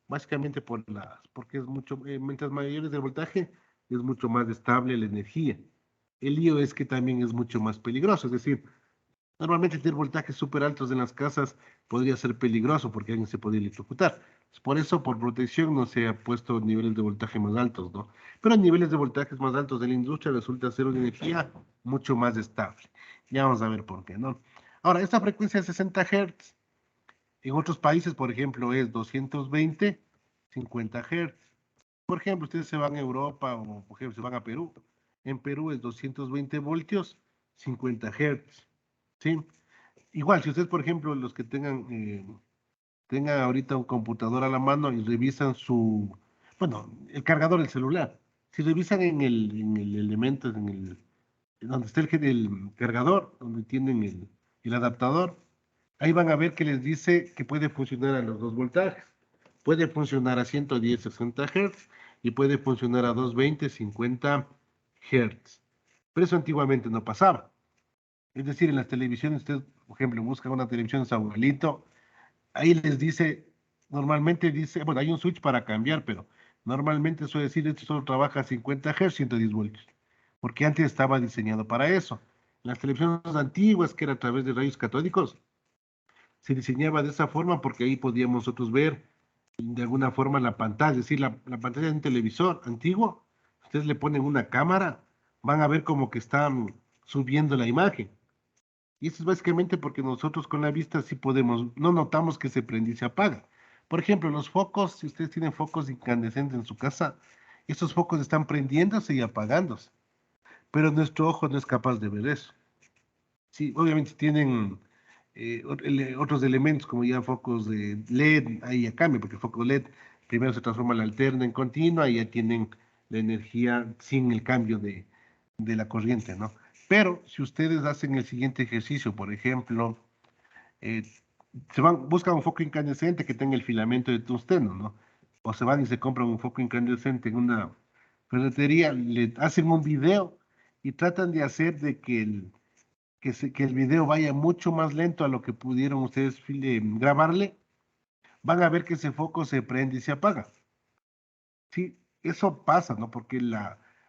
Básicamente porque mientras mayor es el voltaje, es mucho más estable la energía. El lío es que también es mucho más peligroso, es decir, normalmente tener voltajes súper altos en las casas podría ser peligroso porque alguien se podría electrocutar. Por eso, por protección, no se ha puesto niveles de voltaje más altos, ¿no? Pero niveles de voltajes más altos de la industria resulta ser una energía mucho más estable. Ya vamos a ver por qué, ¿no? Ahora, esta frecuencia de 60 Hz, en otros países, por ejemplo, es 220, 50 Hz. Por ejemplo, ustedes se van a Europa o, por ejemplo, se van a Perú. En Perú es 220 voltios, 50 Hz, ¿sí? Igual, si ustedes, por ejemplo, los que tengan ahorita un computador a la mano y revisan bueno, el cargador del celular, si revisan en el elemento, donde está el cargador, donde tienen el adaptador, ahí van a ver que les dice que puede funcionar a los 2 voltajes. Puede funcionar a 110, 60 Hz y puede funcionar a 220, 50 Hz. Pero eso antiguamente no pasaba. Es decir, en las televisiones, usted, por ejemplo, busca una televisión de su abuelito, ahí les dice, normalmente dice, bueno, hay un switch para cambiar, pero normalmente suele decir, esto solo trabaja a 50 Hz, 110 voltios, porque antes estaba diseñado para eso. Las televisiones antiguas, que era a través de rayos catódicos, se diseñaba de esa forma porque ahí podíamos nosotros ver de alguna forma la pantalla, es decir, la pantalla de un televisor antiguo, ustedes le ponen una cámara, van a ver como que están subiendo la imagen. Y eso es básicamente porque nosotros con la vista sí podemos, no notamos que se prende y se apaga. Por ejemplo, los focos, si ustedes tienen focos incandescentes en su casa, estos focos están prendiéndose y apagándose, pero nuestro ojo no es capaz de ver eso. Sí, obviamente tienen otros elementos como ya focos de LED, ahí ya cambia, porque el foco LED primero se transforma en la alterna en continua y ya tienen la energía sin el cambio de la corriente, ¿no? Pero si ustedes hacen el siguiente ejercicio, por ejemplo, eh, buscan un foco incandescente que tenga el filamento de tungsteno, ¿no? O se van y se compran un foco incandescente en una ferretería, le hacen un video y tratan de hacer de que que el video vaya mucho más lento a lo que pudieron ustedes grabarle, van a ver que ese foco se prende y se apaga. Sí, eso pasa, ¿no? Porque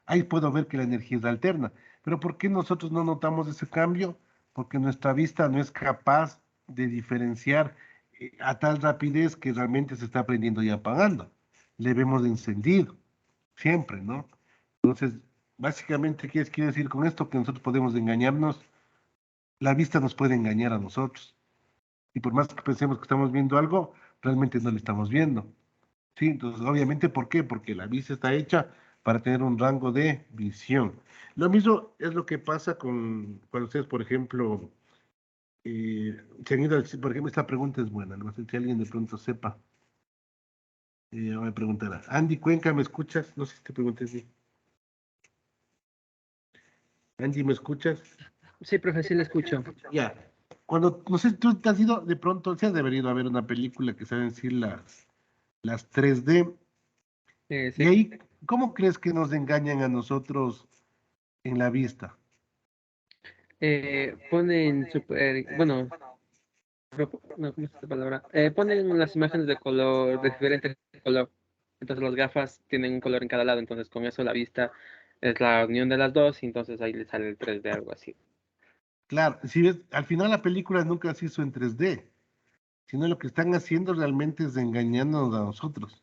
ahí puedo ver que la energía es alterna. Pero ¿por qué nosotros no notamos ese cambio? Porque nuestra vista no es capaz de diferenciar a tal rapidez que realmente se está prendiendo y apagando. Le vemos de encendido, siempre, ¿no? Entonces, básicamente, ¿qué quiere decir con esto? Que nosotros podemos engañarnos, la vista nos puede engañar a nosotros. Y por más que pensemos que estamos viendo algo, realmente no lo estamos viendo. Sí, entonces, obviamente, ¿por qué? Porque la vista está hecha para tener un rango de visión. Lo mismo es lo que pasa cuando ustedes, por ejemplo, se han ido por ejemplo, esta pregunta es buena, no sé si alguien de pronto sepa. Voy a preguntar Andy Cuenca, ¿me escuchas? No sé si te pregunté así. Andy, ¿me escuchas? Sí, profe, sí le escucho. Ya. Cuando, no sé, tú te has ido de pronto, se has debido a ver una película que saben decir las 3D. Y Sí. ahí, ¿cómo crees que nos engañan a nosotros en la vista? Ponen super, bueno, no, ¿cómo es esta palabra? Ponen las imágenes de color, de diferente color. Entonces las gafas tienen un color en cada lado, entonces con eso la vista es la unión de las dos y entonces ahí le sale el 3D, algo así. Claro, si ves, al final la película nunca se hizo en 3D, sino lo que están haciendo realmente es engañarnos a nosotros.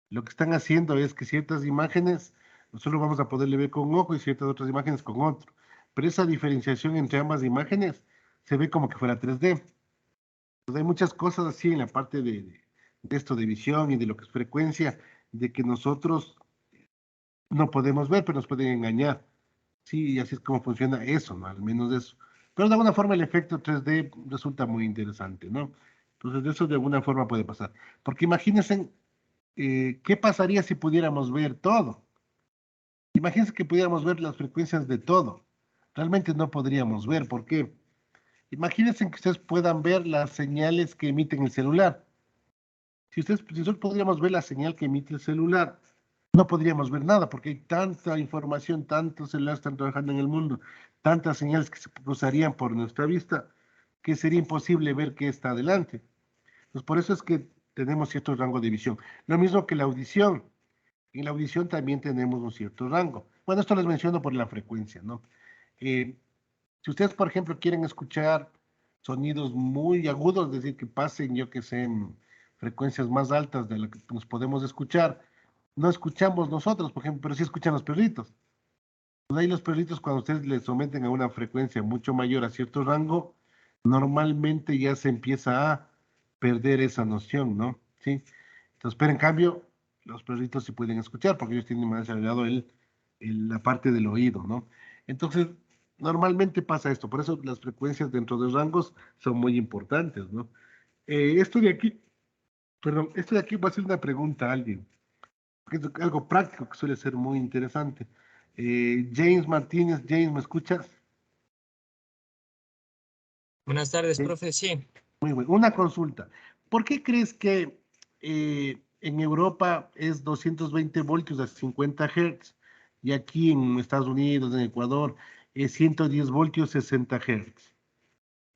Lo que están haciendo es que ciertas imágenes solo vamos a poderle ver con un ojo y ciertas otras imágenes con otro. Pero esa diferenciación entre ambas imágenes se ve como que fuera 3D. Entonces hay muchas cosas así en la parte de esto de visión y de lo que es frecuencia, de que nosotros no podemos ver, pero nos pueden engañar. Sí, y así es como funciona eso, ¿no? Al menos eso. Pero de alguna forma el efecto 3D resulta muy interesante, ¿no? Entonces eso de alguna forma puede pasar. Porque imagínense, ¿qué pasaría si pudiéramos ver todo? Imagínense que pudiéramos ver las frecuencias de todo. Realmente no podríamos ver, ¿por qué? Imagínense que ustedes puedan ver las señales que emiten el celular. Si nosotros podríamos ver la señal que emite el celular, no podríamos ver nada porque hay tanta información, tantos celulares están trabajando en el mundo, tantas señales que se cruzarían por nuestra vista, que sería imposible ver qué está adelante. Entonces, por eso es que tenemos cierto rango de visión. Lo mismo que la audición. En la audición también tenemos un cierto rango. Bueno, esto les menciono por la frecuencia, ¿no? Eh, si ustedes, por ejemplo, quieren escuchar sonidos muy agudos, es decir, que pasen, yo que sé, en frecuencias más altas de lo que nos podemos escuchar, no escuchamos nosotros, por ejemplo, pero sí escuchan los perritos. Pues ahí los perritos, cuando ustedes les someten a una frecuencia mucho mayor a cierto rango, normalmente ya se empieza a perder esa noción, ¿no? Sí. Entonces, pero en cambio, los perritos sí pueden escuchar porque ellos tienen más desarrollado la parte del oído, ¿no? Entonces, normalmente pasa esto, por eso las frecuencias dentro de los rangos son muy importantes, ¿no? Esto de aquí, perdón, esto de aquí va a ser una pregunta a alguien, porque es algo práctico que suele ser muy interesante. James Martínez, James, ¿me escuchas? Buenas tardes, Sí. profe. Sí, Muy bueno. Una consulta. ¿Por qué crees que en Europa es 220 voltios a 50 Hz y aquí en Estados Unidos, en Ecuador, es 110 voltios 60 Hz?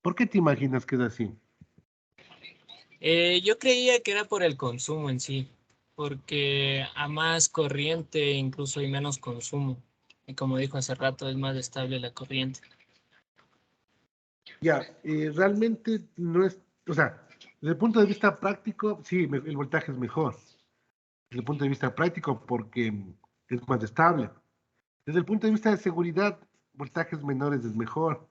¿Por qué te imaginas que es así? Yo creía que era por el consumo en sí, porque a más corriente incluso hay menos consumo. Y como dijo hace rato, es más estable la corriente. Ya, realmente no es, o sea, desde el punto de vista práctico, sí, el voltaje es mejor. Desde el punto de vista práctico, porque es más estable. Desde el punto de vista de seguridad, voltajes menores es mejor.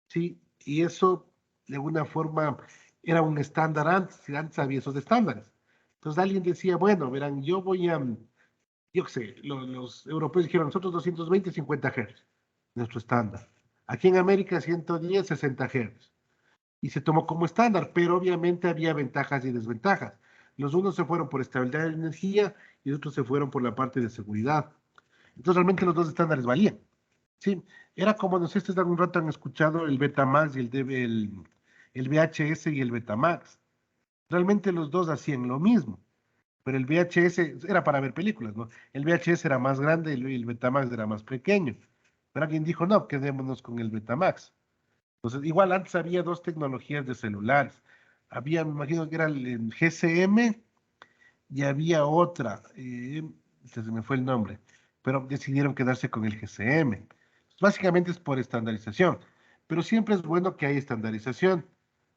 Sí, y eso de alguna forma era un estándar antes, y antes había esos estándares. Entonces alguien decía, bueno, verán, yo qué sé, los europeos dijeron, nosotros 220, 50 Hz, nuestro estándar. Aquí en América 110, 60 Hz. Y se tomó como estándar, pero obviamente había ventajas y desventajas. Los unos se fueron por estabilidad de energía y los otros se fueron por la parte de seguridad. Entonces realmente los dos estándares valían. Sí, era como, no sé si ustedes algún rato han escuchado el Betamax y el VHS y el Betamax. Realmente los dos hacían lo mismo, pero el VHS era para ver películas, ¿no? El VHS era más grande y el Betamax era más pequeño. Pero alguien dijo, no, quedémonos con el Betamax. Entonces, igual antes había dos tecnologías de celulares. Había, me imagino que era el GSM y había otra, se me fue el nombre, pero decidieron quedarse con el GSM. Básicamente es por estandarización, pero siempre es bueno que haya estandarización.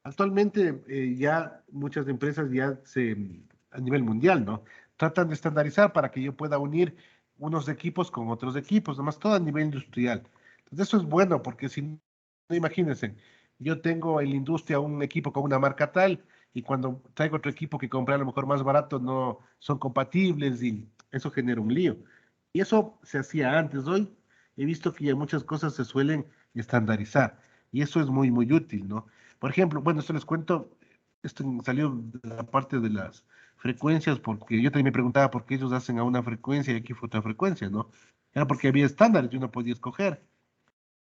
Actualmente ya muchas empresas a nivel mundial, ¿no? Tratan de estandarizar para que yo pueda unir unos equipos con otros equipos, nomás todo a nivel industrial. Entonces eso es bueno porque si no, imagínense, yo tengo en la industria un equipo con una marca tal y cuando traigo otro equipo que compré a lo mejor más barato no son compatibles y eso genera un lío. Y eso se hacía antes. Hoy he visto que ya muchas cosas se suelen estandarizar y eso es muy, muy útil, ¿no? Por ejemplo, bueno, esto les cuento, esto salió de la parte de las frecuencias porque yo también me preguntaba por qué ellos hacen a una frecuencia y aquí fue otra frecuencia, ¿no? Era porque había estándares y uno podía escoger.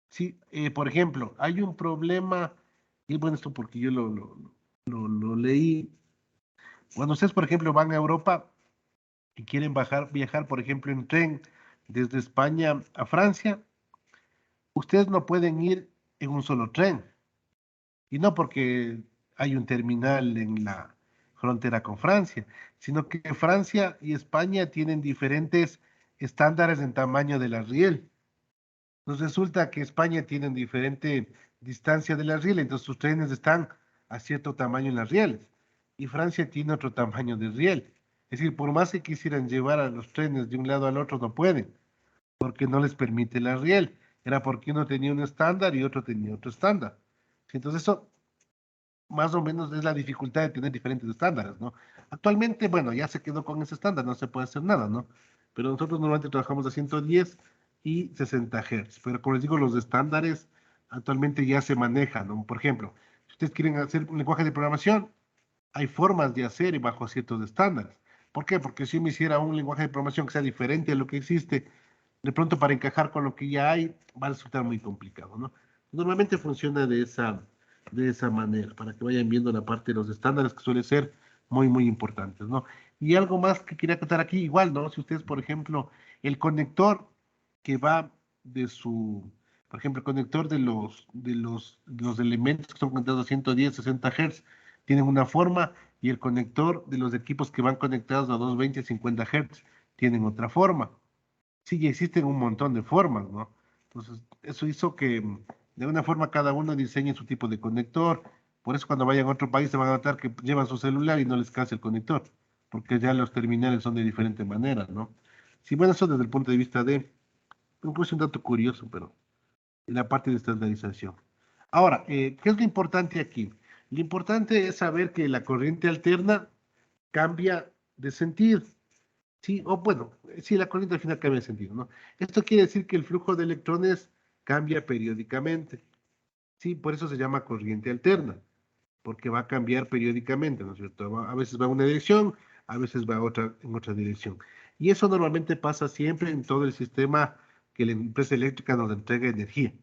Sí, por ejemplo, hay un problema, y bueno, esto porque yo lo leí. Cuando ustedes, por ejemplo, van a Europa y quieren viajar, por ejemplo, en tren desde España a Francia, ustedes no pueden ir en un solo tren. Y no porque hay un terminal en la frontera con Francia, sino que Francia y España tienen diferentes estándares en tamaño de la riel. Nos resulta que España tiene diferente distancia de la riel, entonces sus trenes están a cierto tamaño en las rieles. Y Francia tiene otro tamaño de riel. Es decir, por más que quisieran llevar a los trenes de un lado al otro, no pueden, porque no les permite la riel. Era porque uno tenía un estándar y otro tenía otro estándar. Entonces eso más o menos es la dificultad de tener diferentes estándares, ¿no? Actualmente, bueno, ya se quedó con ese estándar, no se puede hacer nada, ¿no? Pero nosotros normalmente trabajamos a 110 y 60 Hz, pero como les digo, los estándares actualmente ya se manejan, ¿no? Por ejemplo, si ustedes quieren hacer un lenguaje de programación, hay formas de hacer bajo ciertos estándares. ¿Por qué? Porque si me hiciera un lenguaje de programación que sea diferente a lo que existe, de pronto para encajar con lo que ya hay, va a resultar muy complicado, ¿no? Normalmente funciona de esa manera, para que vayan viendo la parte de los estándares que suele ser muy, muy importantes, ¿no? Y algo más que quería contar aquí, igual, ¿no? Si ustedes, por ejemplo, el conector que va por ejemplo, el conector de los elementos que son conectados a 110, 60 Hz, tienen una forma, y el conector de los equipos que van conectados a 220, 50 Hz, tienen otra forma. Sí, ya existen un montón de formas, ¿no? Entonces, eso hizo que de alguna forma cada uno diseñe su tipo de conector. Por eso cuando vayan a otro país se van a notar que llevan su celular y no les cansa el conector, porque ya los terminales son de diferente manera, ¿no? Sí, bueno, eso desde el punto de vista incluso un dato curioso, pero en la parte de estandarización. Ahora, ¿qué es lo importante aquí? Lo importante es saber que la corriente alterna cambia de sentido. Sí, o bueno, sí, la corriente al final cambia de sentido, ¿no? Esto quiere decir que el flujo de electrones cambia periódicamente. Sí, por eso se llama corriente alterna, porque va a cambiar periódicamente, ¿no es cierto? A veces va en una dirección, a veces va en otra dirección. Y eso normalmente pasa siempre en todo el sistema que la empresa eléctrica nos entrega energía.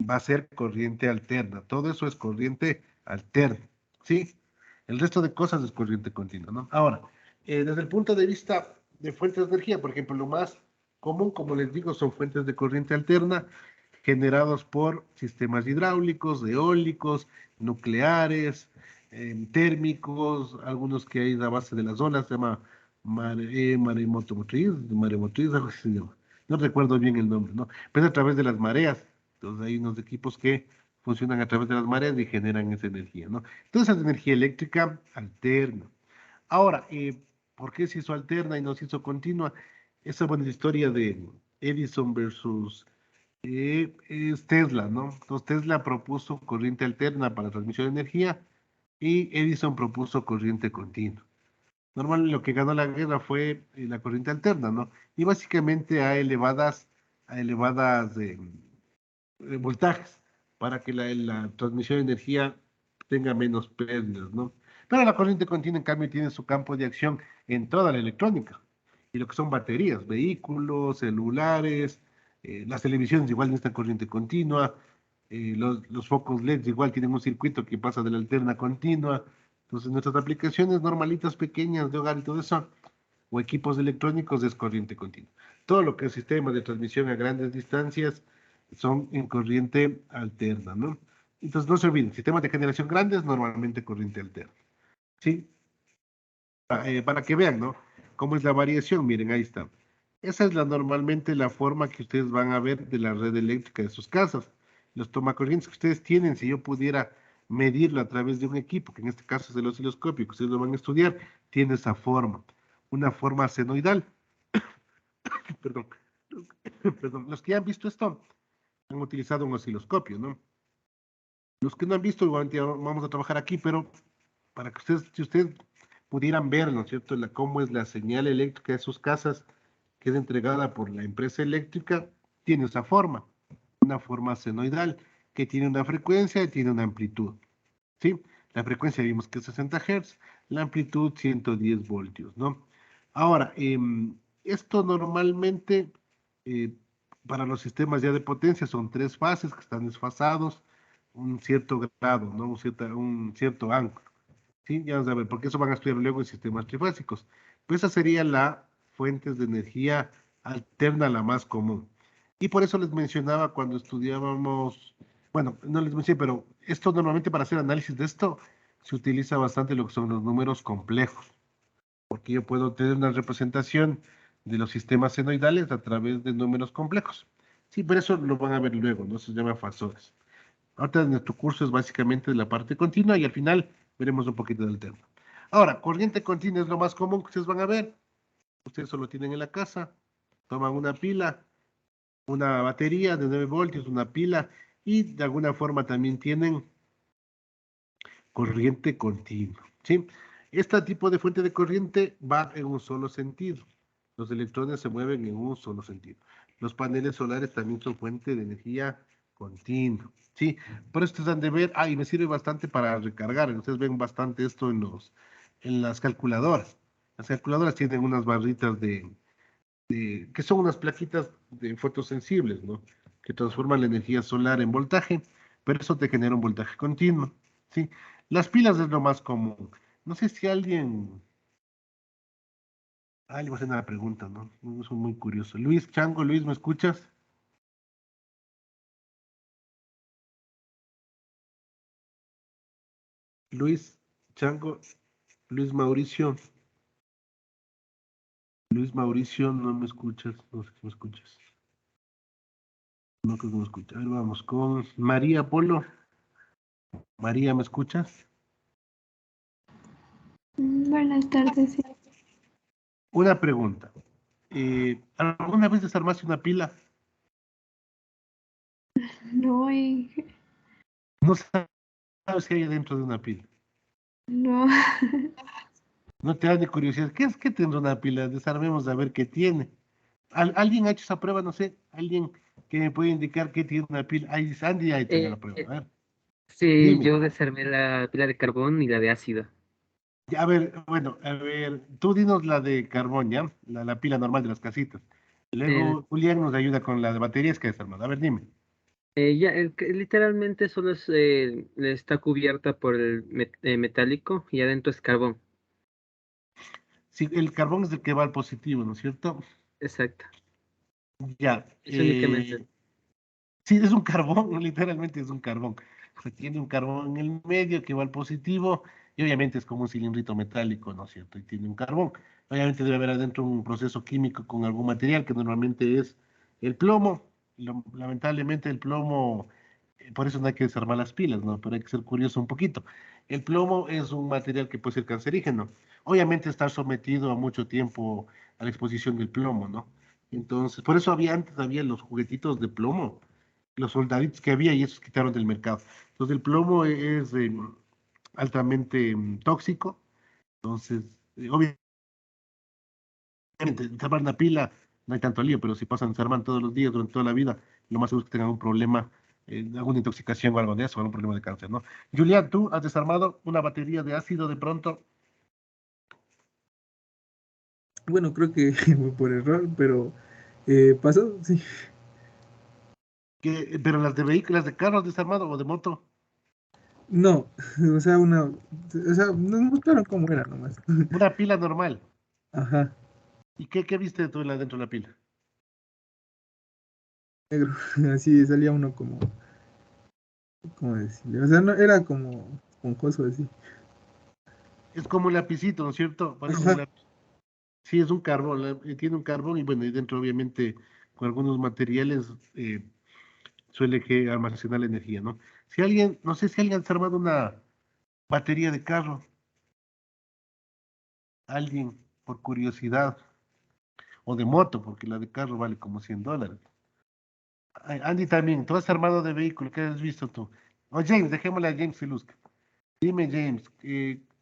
Va a ser corriente alterna. Todo eso es corriente alterna, ¿sí? El resto de cosas es corriente continua, ¿no? Ahora, desde el punto de vista de fuentes de energía, por ejemplo, lo más común, como les digo, son fuentes de corriente alterna generados por sistemas hidráulicos, eólicos, nucleares, térmicos, algunos que hay a base de las olas, se llama maremotriz, algo así se llama. No recuerdo bien el nombre, ¿no? Pero a través de las mareas. Entonces hay unos equipos que funcionan a través de las mareas y generan esa energía, ¿no? Entonces es energía eléctrica alterna. Ahora, ¿por qué se hizo alterna y no se hizo continua? Esa buena historia de Edison versus es Tesla, ¿no? Entonces Tesla propuso corriente alterna para transmisión de energía y Edison propuso corriente continua. Normalmente lo que ganó la guerra fue la corriente alterna, ¿no? Y básicamente a elevadas voltajes para que la transmisión de energía tenga menos pérdidas, ¿no? Pero la corriente continua, en cambio, tiene su campo de acción en toda la electrónica. Y lo que son baterías, vehículos, celulares, las televisiones igual necesitan corriente continua, los focos LED igual tienen un circuito que pasa de la alterna continua. Entonces, nuestras aplicaciones normalitas, pequeñas, de hogar y todo eso, o equipos electrónicos, es corriente continua. Todo lo que es sistema de transmisión a grandes distancias son en corriente alterna, ¿no? Entonces, no se olviden, sistemas de generación grandes, normalmente corriente alterna, ¿sí? Para que vean, ¿no? Cómo es la variación, miren, ahí está. Esa es normalmente la forma que ustedes van a ver de la red eléctrica de sus casas. Los tomacorrientes que ustedes tienen, si yo pudiera medirlo a través de un equipo, que en este caso es el osciloscopio, que ustedes lo van a estudiar, tiene esa forma, una forma senoidal. Perdón, perdón. Los que ya han visto esto han utilizado un osciloscopio, ¿no? Los que no han visto, igualmente vamos a trabajar aquí, pero para que ustedes, si ustedes pudieran ver, ¿no es cierto?, cómo es la señal eléctrica de sus casas, que es entregada por la empresa eléctrica, tiene esa forma, una forma senoidal, que tiene una frecuencia y tiene una amplitud, ¿sí? La frecuencia vimos que es 60 Hz, la amplitud 110 voltios, ¿no? Ahora, esto normalmente, eh, para los sistemas ya de potencia, son 3 fases que están desfasados, un cierto grado, ¿no? Un cierto ángulo. Sí, ya vamos a ver, porque eso van a estudiar luego en sistemas trifásicos. Pues esa sería la fuentes de energía alterna, la más común. Y por eso les mencionaba cuando estudiábamos, bueno, no les mencioné, pero esto normalmente para hacer análisis de esto se utiliza bastante lo que son los números complejos, porque yo puedo tener una representación de los sistemas senoidales a través de números complejos. Sí, pero eso lo van a ver luego, ¿no? Se llama fasores. Ahorita en nuestro curso es básicamente la parte continua y al final veremos un poquito del tema. Ahora, corriente continua es lo más común que ustedes van a ver. Ustedes solo tienen en la casa, toman una pila, una batería de 9 voltios, una pila y de alguna forma también tienen corriente continua, ¿sí? Este tipo de fuente de corriente va en un solo sentido. Los electrones se mueven en un solo sentido. Los paneles solares también son fuente de energía continua, ¿sí? Por eso ustedes han de ver, y me sirve bastante para recargar. Ustedes ven bastante esto en las calculadoras. Las calculadoras tienen unas barritas que son unas plaquitas de fotosensibles, ¿no? Que transforman la energía solar en voltaje, pero eso te genera un voltaje continuo, ¿sí? Las pilas es lo más común. No sé si alguien... le voy a hacer una pregunta, ¿no? Es muy curioso. Luis Chango, Luis, ¿me escuchas? Luis Chango, Luis Mauricio. Luis Mauricio, no me escuchas. No sé si me escuchas. No creo que me escuchas. A ver, vamos con María Polo. María, ¿me escuchas? Buenas tardes. Sí. Una pregunta. ¿Alguna vez desarmaste una pila? No, No sabes qué hay dentro de una pila. no, No te da ni curiosidad. ¿Qué es que tendrá una pila? Desarmemos a ver qué tiene. ¿Alguien ha hecho esa prueba? No sé. ¿Alguien que me puede indicar qué tiene una pila? Ahí Sandy ha hecho ya la Eh, prueba. A ver, sí, dime. yo desarmé la pila de carbón y la de ácido. Ya, a ver, bueno, a ver, tú dinos la de carbón, ¿ya? La pila normal de las casitas. Eh, Luego Julián nos ayuda con la de baterías que desarmado. A ver, dime. Literalmente solo está cubierta por el metálico y adentro es carbón. Sí, el carbón es el que va al positivo, ¿no es cierto? Exacto. Ya. Es únicamente. Sí, es un carbón, literalmente es un carbón. O sea, tiene un carbón en el medio que va al positivo y obviamente es como un cilindrito metálico, ¿no es cierto? Y tiene un carbón. Obviamente debe haber adentro un proceso químico con algún material que normalmente es el plomo. Lamentablemente el plomo, por eso no hay que desarmar las pilas, ¿no? Pero hay que ser curioso un poquito. El plomo es un material que puede ser cancerígeno. Obviamente está sometido a mucho tiempo a la exposición del plomo, ¿no? Entonces, por eso antes había los juguetitos de plomo, los soldaditos que había y esos quitaron del mercado. Entonces el plomo es altamente tóxico, entonces obviamente desarmar una pila no hay tanto lío, pero si pasan desarmando todos los días durante toda la vida, lo más seguro es que tengan un problema, alguna intoxicación o algo de eso, o algún problema de cáncer, ¿no? Julián, ¿tú has desarmado una batería de ácido de pronto? Bueno, creo que fue por error, pero pasó, sí. Pero las de vehículos, las de carros desarmado o de moto, No, o sea, nos mostraron cómo era nomás. una pila normal. Ajá, ¿Y qué viste tú dentro de la pila? negro. Así salía uno como, ¿cómo decirle? O sea, no, era como esponjoso así. Es como un lapicito, ¿no es cierto? Parece un Ajá. lápiz. Sí, es un carbón, tiene un carbón y bueno, y dentro obviamente con algunos materiales suele que almacenar la energía, ¿no? Si alguien, no sé si alguien ha armado una batería de carro, alguien por curiosidad, o de moto, porque la de carro vale como $100. Ay, Andy también, tú has armado de vehículo, ¿qué has visto tú? O James, dejémosle a James y Luzca. Dime, James,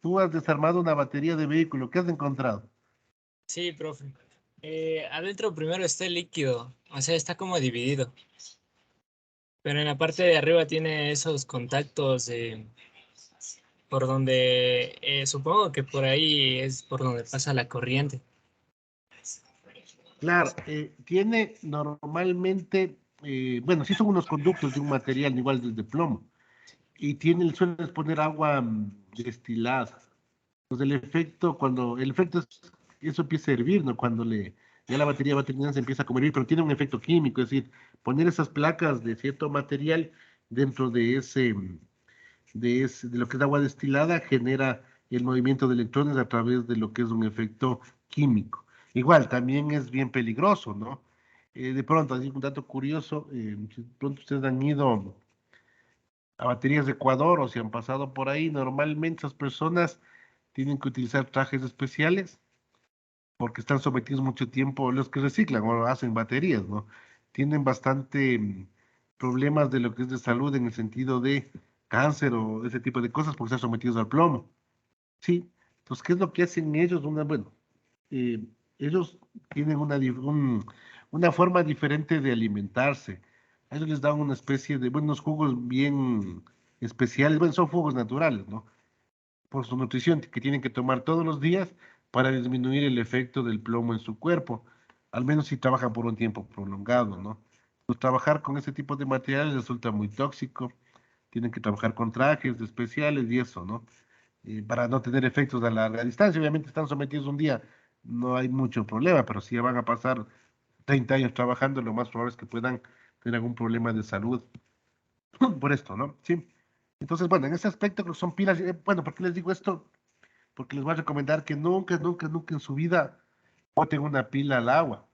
tú has desarmado una batería de vehículo, ¿qué has encontrado? Sí, profe. Adentro primero está el líquido, o sea, está como dividido, pero en la parte de arriba tiene esos contactos por donde, supongo que por ahí es por donde pasa la corriente. Claro, tiene normalmente, bueno, sí son unos conductos de un material igual del de plomo, y tiene, sueles poner agua destilada. Pues el efecto es, eso empieza a hervir, ¿no? Ya la batería va terminando, se empieza a hervir, pero tiene un efecto químico, es decir, poner esas placas de cierto material dentro de lo que es agua destilada genera el movimiento de electrones a través de lo que es un efecto químico. Igual, también es bien peligroso, ¿no? De pronto, así un dato curioso, si de pronto ustedes han ido a baterías de Ecuador o si han pasado por ahí, normalmente esas personas tienen que utilizar trajes especiales porque están sometidos mucho tiempo, los que reciclan o hacen baterías, ¿no? Tienen bastante problemas de lo que es de salud en el sentido de cáncer o ese tipo de cosas porque están sometidos al plomo. Sí, entonces, ¿qué es lo que hacen ellos? Bueno, eh, ellos tienen una forma diferente de alimentarse. A ellos les dan una especie de, buenos jugos bien especiales, bueno, son jugos naturales, ¿no? Por su nutrición que tienen que tomar todos los días para disminuir el efecto del plomo en su cuerpo, al menos si trabajan por un tiempo prolongado, ¿no? Pues trabajar con ese tipo de materiales resulta muy tóxico, tienen que trabajar con trajes especiales y eso, ¿no? Para no tener efectos a larga distancia, obviamente están sometidos un día, no hay mucho problema, pero si ya van a pasar 30 años trabajando, lo más probable es que puedan tener algún problema de salud por esto, ¿no? Sí. Entonces, bueno, en ese aspecto creo que son pilas, bueno, ¿por qué les digo esto? Porque les voy a recomendar que nunca, nunca, nunca en su vida boten una pila al agua.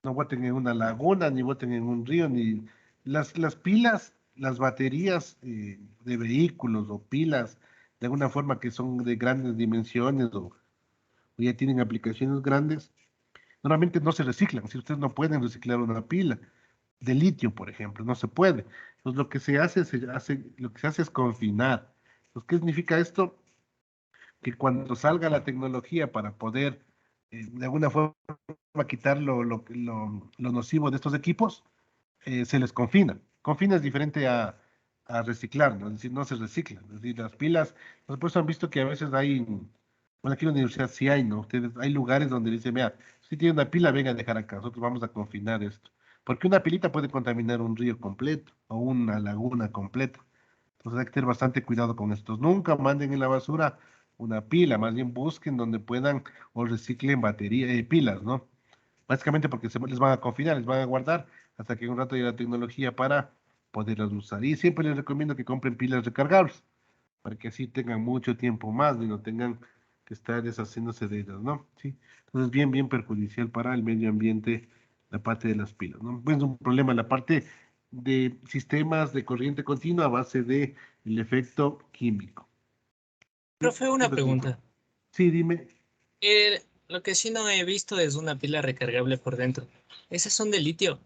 No boten en una laguna, ni boten en un río, ni las pilas, las baterías de vehículos o pilas de alguna forma que son de grandes dimensiones o ya tienen aplicaciones grandes, normalmente no se reciclan. Si ustedes no pueden reciclar una pila de litio, por ejemplo, no se puede. Entonces lo que se hace es confinar. Entonces, ¿qué significa esto? Que cuando salga la tecnología para poder de alguna forma quitar lo nocivo de estos equipos, se les confina. Confina es diferente a reciclar, ¿no? Es decir, no se reciclan. Es decir, las pilas, por han visto que a veces hay, bueno, aquí en la universidad sí hay, ¿no? Ustedes, hay lugares donde dicen, mira, si tiene una pila, venga a dejar acá, nosotros vamos a confinar esto. Porque una pilita puede contaminar un río completo o una laguna completa. Entonces hay que tener bastante cuidado con estos. Nunca manden en la basura una pila, más bien busquen donde puedan o reciclen baterías, pilas, ¿no? Básicamente porque les van a confinar, les van a guardar hasta que un rato haya la tecnología para poderlas usar. Y siempre les recomiendo que compren pilas recargables, para que así tengan mucho tiempo más y no tengan que estar deshaciéndose de ellas, ¿no? Sí. Entonces, bien perjudicial para el medio ambiente la parte de las pilas, ¿no? Pues es un problema la parte de sistemas de corriente continua a base de el efecto químico. Profe, una pregunta. Sí, dime. Lo que sí no he visto es una pila recargable por dentro. ¿Esas son de litio?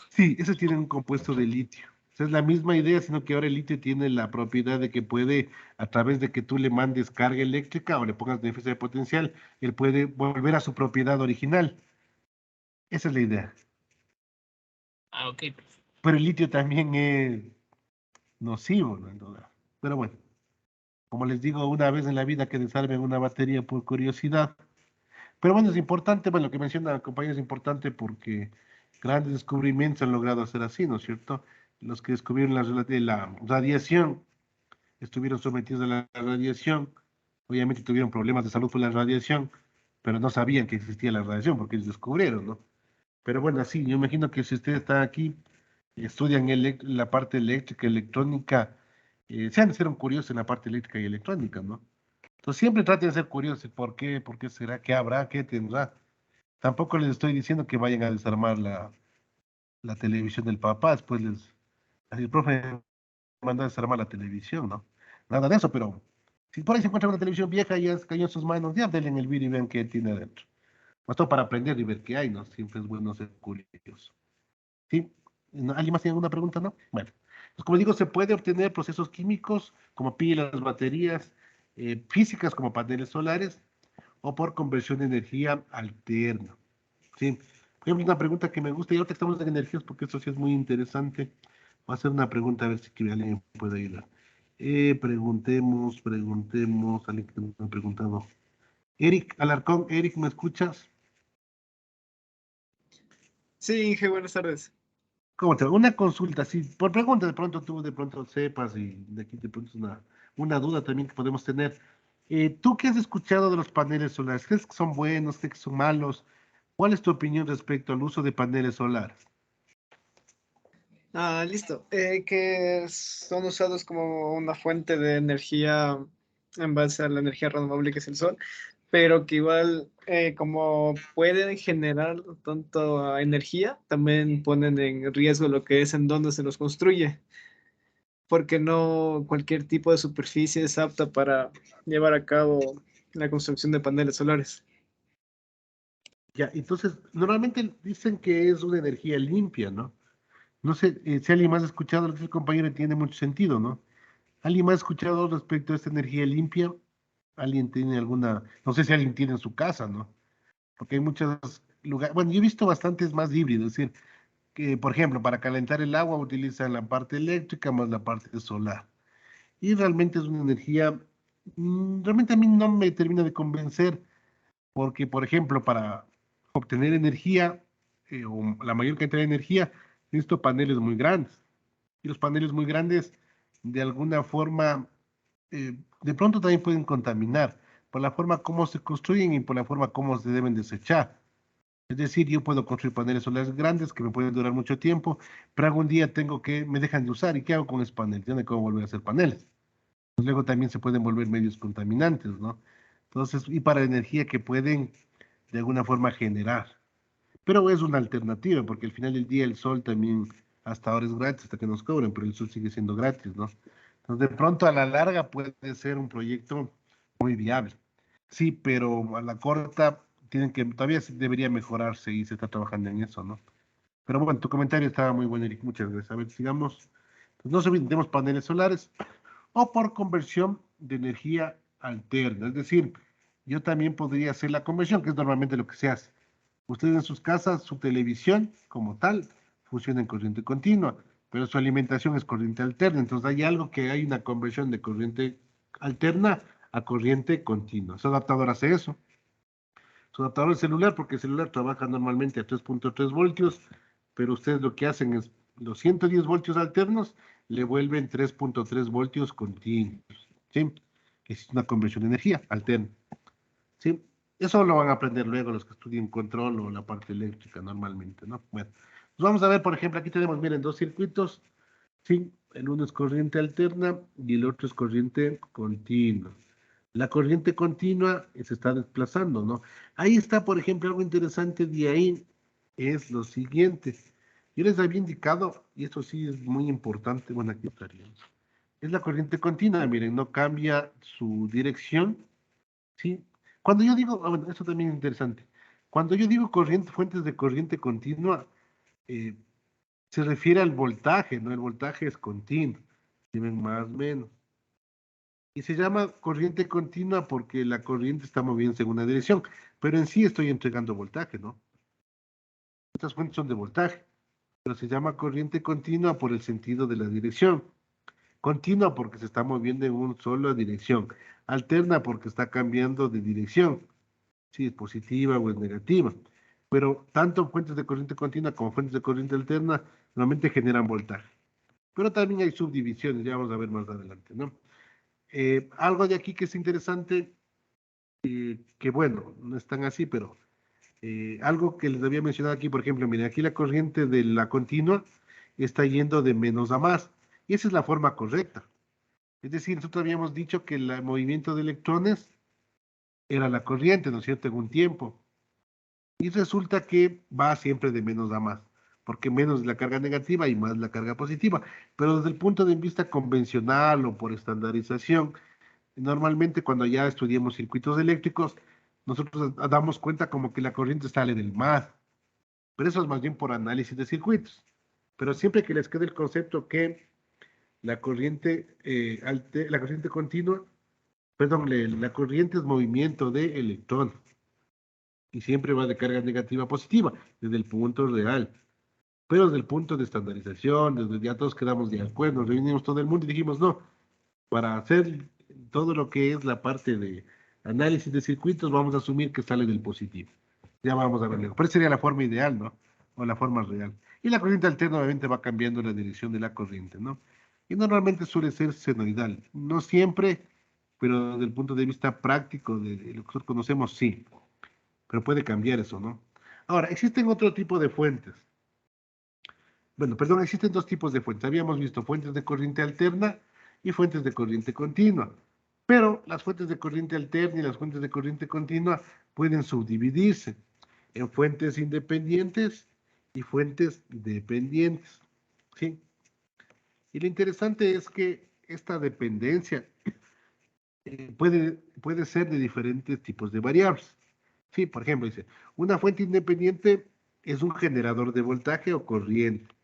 Sí, esos tienen un compuesto de litio. Esa es la misma idea, sino que ahora el litio tiene la propiedad de que puede, a través de que tú le mandes carga eléctrica o le pongas diferencia de potencial, él puede volver a su propiedad original. Esa es la idea. Ah, ok. Pero el litio también es nocivo, ¿no? Entonces, pero bueno, como les digo, una vez en la vida que desarmen una batería por curiosidad. Pero bueno, es importante, bueno, lo que menciona la compañía es importante porque grandes descubrimientos han logrado hacer así, ¿no es cierto? Los que descubrieron la radiación estuvieron sometidos a la radiación, obviamente tuvieron problemas de salud por la radiación, pero no sabían que existía la radiación porque ellos descubrieron, ¿no? Pero bueno, sí, yo imagino que si usted está aquí, estudian la parte eléctrica, electrónica, se han de ser un curioso en la parte eléctrica y electrónica, ¿no? Entonces siempre traten de ser curiosos, por qué será, qué habrá, qué tendrá. Tampoco les estoy diciendo que vayan a desarmar la televisión del papá, después el profe me mandó a desarmar la televisión, ¿no? Nada de eso, pero si por ahí se encuentra una televisión vieja y ya cayó en sus manos, ya denle en el vídeo y vean qué tiene adentro. Más todo para aprender y ver qué hay, ¿no? Siempre es bueno ser curioso. ¿Sí? ¿Alguien más tiene alguna pregunta, no? Bueno, pues como digo, se puede obtener procesos químicos como pilas, baterías, físicas como paneles solares o por conversión de energía alterna. ¿Sí? Por ejemplo, una pregunta que me gusta, y ahorita estamos en energías porque esto sí es muy interesante. Voy a hacer una pregunta a ver si alguien me puede ayudar. Preguntemos, alguien que me ha preguntado. Eric Alarcón, Eric, ¿me escuchas? Sí, Inge, buenas tardes. ¿Cómo te va? Una consulta, sí, por pregunta, de pronto tú de pronto sepas y de aquí de pronto es una duda también que podemos tener. ¿Tú qué has escuchado de los paneles solares? ¿Crees que son buenos? ¿Crees que son malos? ¿Cuál es tu opinión respecto al uso de paneles solares? Ah, listo. Que son usados como una fuente de energía en base a la energía renovable que es el sol, pero que igual como pueden generar tanto energía, también ponen en riesgo lo que es en donde se los construye, porque no cualquier tipo de superficie es apta para llevar a cabo la construcción de paneles solares. Ya, entonces, normalmente dicen que es una energía limpia, ¿no? No sé si alguien más ha escuchado lo que el compañero y tiene mucho sentido, ¿no? ¿Alguien más ha escuchado respecto a esta energía limpia? ¿Alguien tiene alguna, no sé si alguien tiene en su casa, ¿no? Porque hay muchos lugares, bueno, yo he visto bastantes más híbridos, es decir, que por ejemplo, para calentar el agua utilizan la parte eléctrica más la parte solar. Y realmente es una energía, realmente a mí no me termina de convencer, porque por ejemplo, para obtener energía, o la mayor cantidad de energía, necesito paneles muy grandes. Y los paneles muy grandes, de alguna forma, de pronto también pueden contaminar por la forma como se construyen y por la forma como se deben desechar. Es decir, yo puedo construir paneles solares grandes que me pueden durar mucho tiempo, pero algún día me dejan de usar. ¿Y qué hago con esos paneles? Ya no puedo volver a hacer paneles. Pues luego también se pueden volver medios contaminantes, ¿no? Entonces, y para energía que pueden de alguna forma generar. Pero es una alternativa, porque al final del día el sol también hasta ahora es gratis, hasta que nos cobren, pero el sol sigue siendo gratis, ¿no? Entonces, de pronto a la larga puede ser un proyecto muy viable. Sí, pero a la corta todavía debería mejorarse y se está trabajando en eso, ¿no? Pero bueno, tu comentario estaba muy bueno, Eric. Muchas gracias. A ver, sigamos. Pues no se olviden, tenemos paneles solares o por conversión de energía alterna. Es decir, yo también podría hacer la conversión, que es normalmente lo que se hace. Ustedes en sus casas, su televisión como tal, funciona en corriente continua, pero su alimentación es corriente alterna. Entonces hay una conversión de corriente alterna a corriente continua. Su adaptador hace eso. Su adaptador es celular, porque el celular trabaja normalmente a 3.3 voltios, pero ustedes lo que hacen es los 110 voltios alternos le vuelven 3.3 voltios continuos, ¿sí? Es una conversión de energía alterna, ¿sí? Eso lo van a aprender luego los que estudien control o la parte eléctrica normalmente, ¿no? Bueno, pues vamos a ver, por ejemplo, aquí tenemos, miren, dos circuitos, ¿sí? El uno es corriente alterna y el otro es corriente continua. La corriente continua se está desplazando, ¿no? Ahí está, por ejemplo, algo interesante de ahí es lo siguiente. Yo les había indicado, y esto sí es muy importante, bueno, aquí estaría. Es la corriente continua, miren, no cambia su dirección, ¿sí? Cuando yo digo, bueno, esto también es interesante. Cuando yo digo corriente, fuentes de corriente continua, eh, se refiere al voltaje, ¿no? El voltaje es continuo, tienen más o menos. Y se llama corriente continua porque la corriente está moviéndose en una dirección, pero en sí estoy entregando voltaje, ¿no? Estas fuentes son de voltaje, pero se llama corriente continua por el sentido de la dirección. Continua porque se está moviendo en una sola dirección. Alterna porque está cambiando de dirección, si es positiva o es negativa. Pero tanto fuentes de corriente continua como fuentes de corriente alterna normalmente generan voltaje. Pero también hay subdivisiones, ya vamos a ver más adelante, ¿no? Algo de aquí que es interesante, que bueno, no es tan así, pero algo que les había mencionado aquí, por ejemplo, miren, aquí la corriente de la continua está yendo de menos a más, y esa es la forma correcta. Es decir, nosotros habíamos dicho que el movimiento de electrones era la corriente, ¿no es cierto?, en un tiempo, y resulta que va siempre de menos a más, porque menos es la carga negativa y más la carga positiva, pero desde el punto de vista convencional o por estandarización, normalmente cuando ya estudiamos circuitos eléctricos, nosotros damos cuenta como que la corriente sale del más, pero eso es más bien por análisis de circuitos. Pero siempre que les quede el concepto que la corriente, la corriente continua, perdón, la corriente es movimiento de electrón y siempre va de carga negativa a positiva, desde el punto real. Pero desde el punto de estandarización, desde ya todos quedamos de acuerdo, nos reunimos todo el mundo y dijimos, no, para hacer todo lo que es la parte de análisis de circuitos, vamos a asumir que sale del positivo. Ya vamos a verlo. Pero esa sería la forma ideal, ¿no? O la forma real. Y la corriente alterna obviamente va cambiando la dirección de la corriente, ¿no? Y normalmente suele ser senoidal. No siempre, pero desde el punto de vista práctico de lo que nosotros conocemos, sí. Pero puede cambiar eso, ¿no? Ahora, existen otro tipo de fuentes. Bueno, perdón, existen dos tipos de fuentes. Habíamos visto fuentes de corriente alterna y fuentes de corriente continua. Pero las fuentes de corriente alterna y las fuentes de corriente continua pueden subdividirse en fuentes independientes y fuentes dependientes, ¿sí? Y lo interesante es que esta dependencia puede ser de diferentes tipos de variables. Sí, por ejemplo, dice, una fuente independiente es un generador de voltaje o corriente.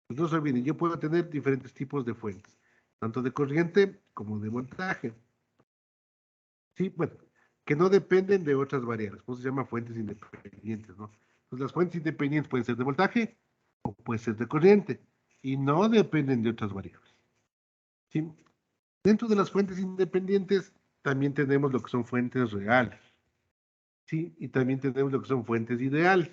Pues no se olviden, yo puedo tener diferentes tipos de fuentes, tanto de corriente como de voltaje. Sí, bueno, que no dependen de otras variables, pues se llama fuentes independientes, ¿no? Pues las fuentes independientes pueden ser de voltaje o pueden ser de corriente y no dependen de otras variables. ¿Sí? Dentro de las fuentes independientes también tenemos lo que son fuentes reales, ¿sí? Y también tenemos lo que son fuentes ideales.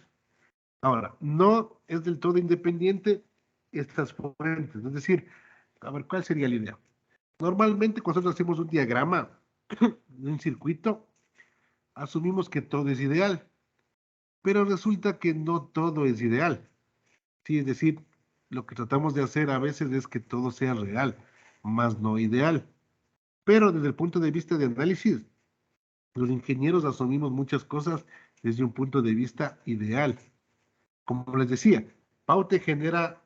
Ahora, no es del todo independiente estas fuentes, es decir, a ver, ¿cuál sería la idea? Normalmente cuando nosotros hacemos un diagrama de un circuito, asumimos que todo es ideal, pero resulta que no todo es ideal. Sí, es decir, lo que tratamos de hacer a veces es que todo sea real, más no ideal. Pero desde el punto de vista de análisis, los ingenieros asumimos muchas cosas desde un punto de vista ideal. Como les decía, Paute genera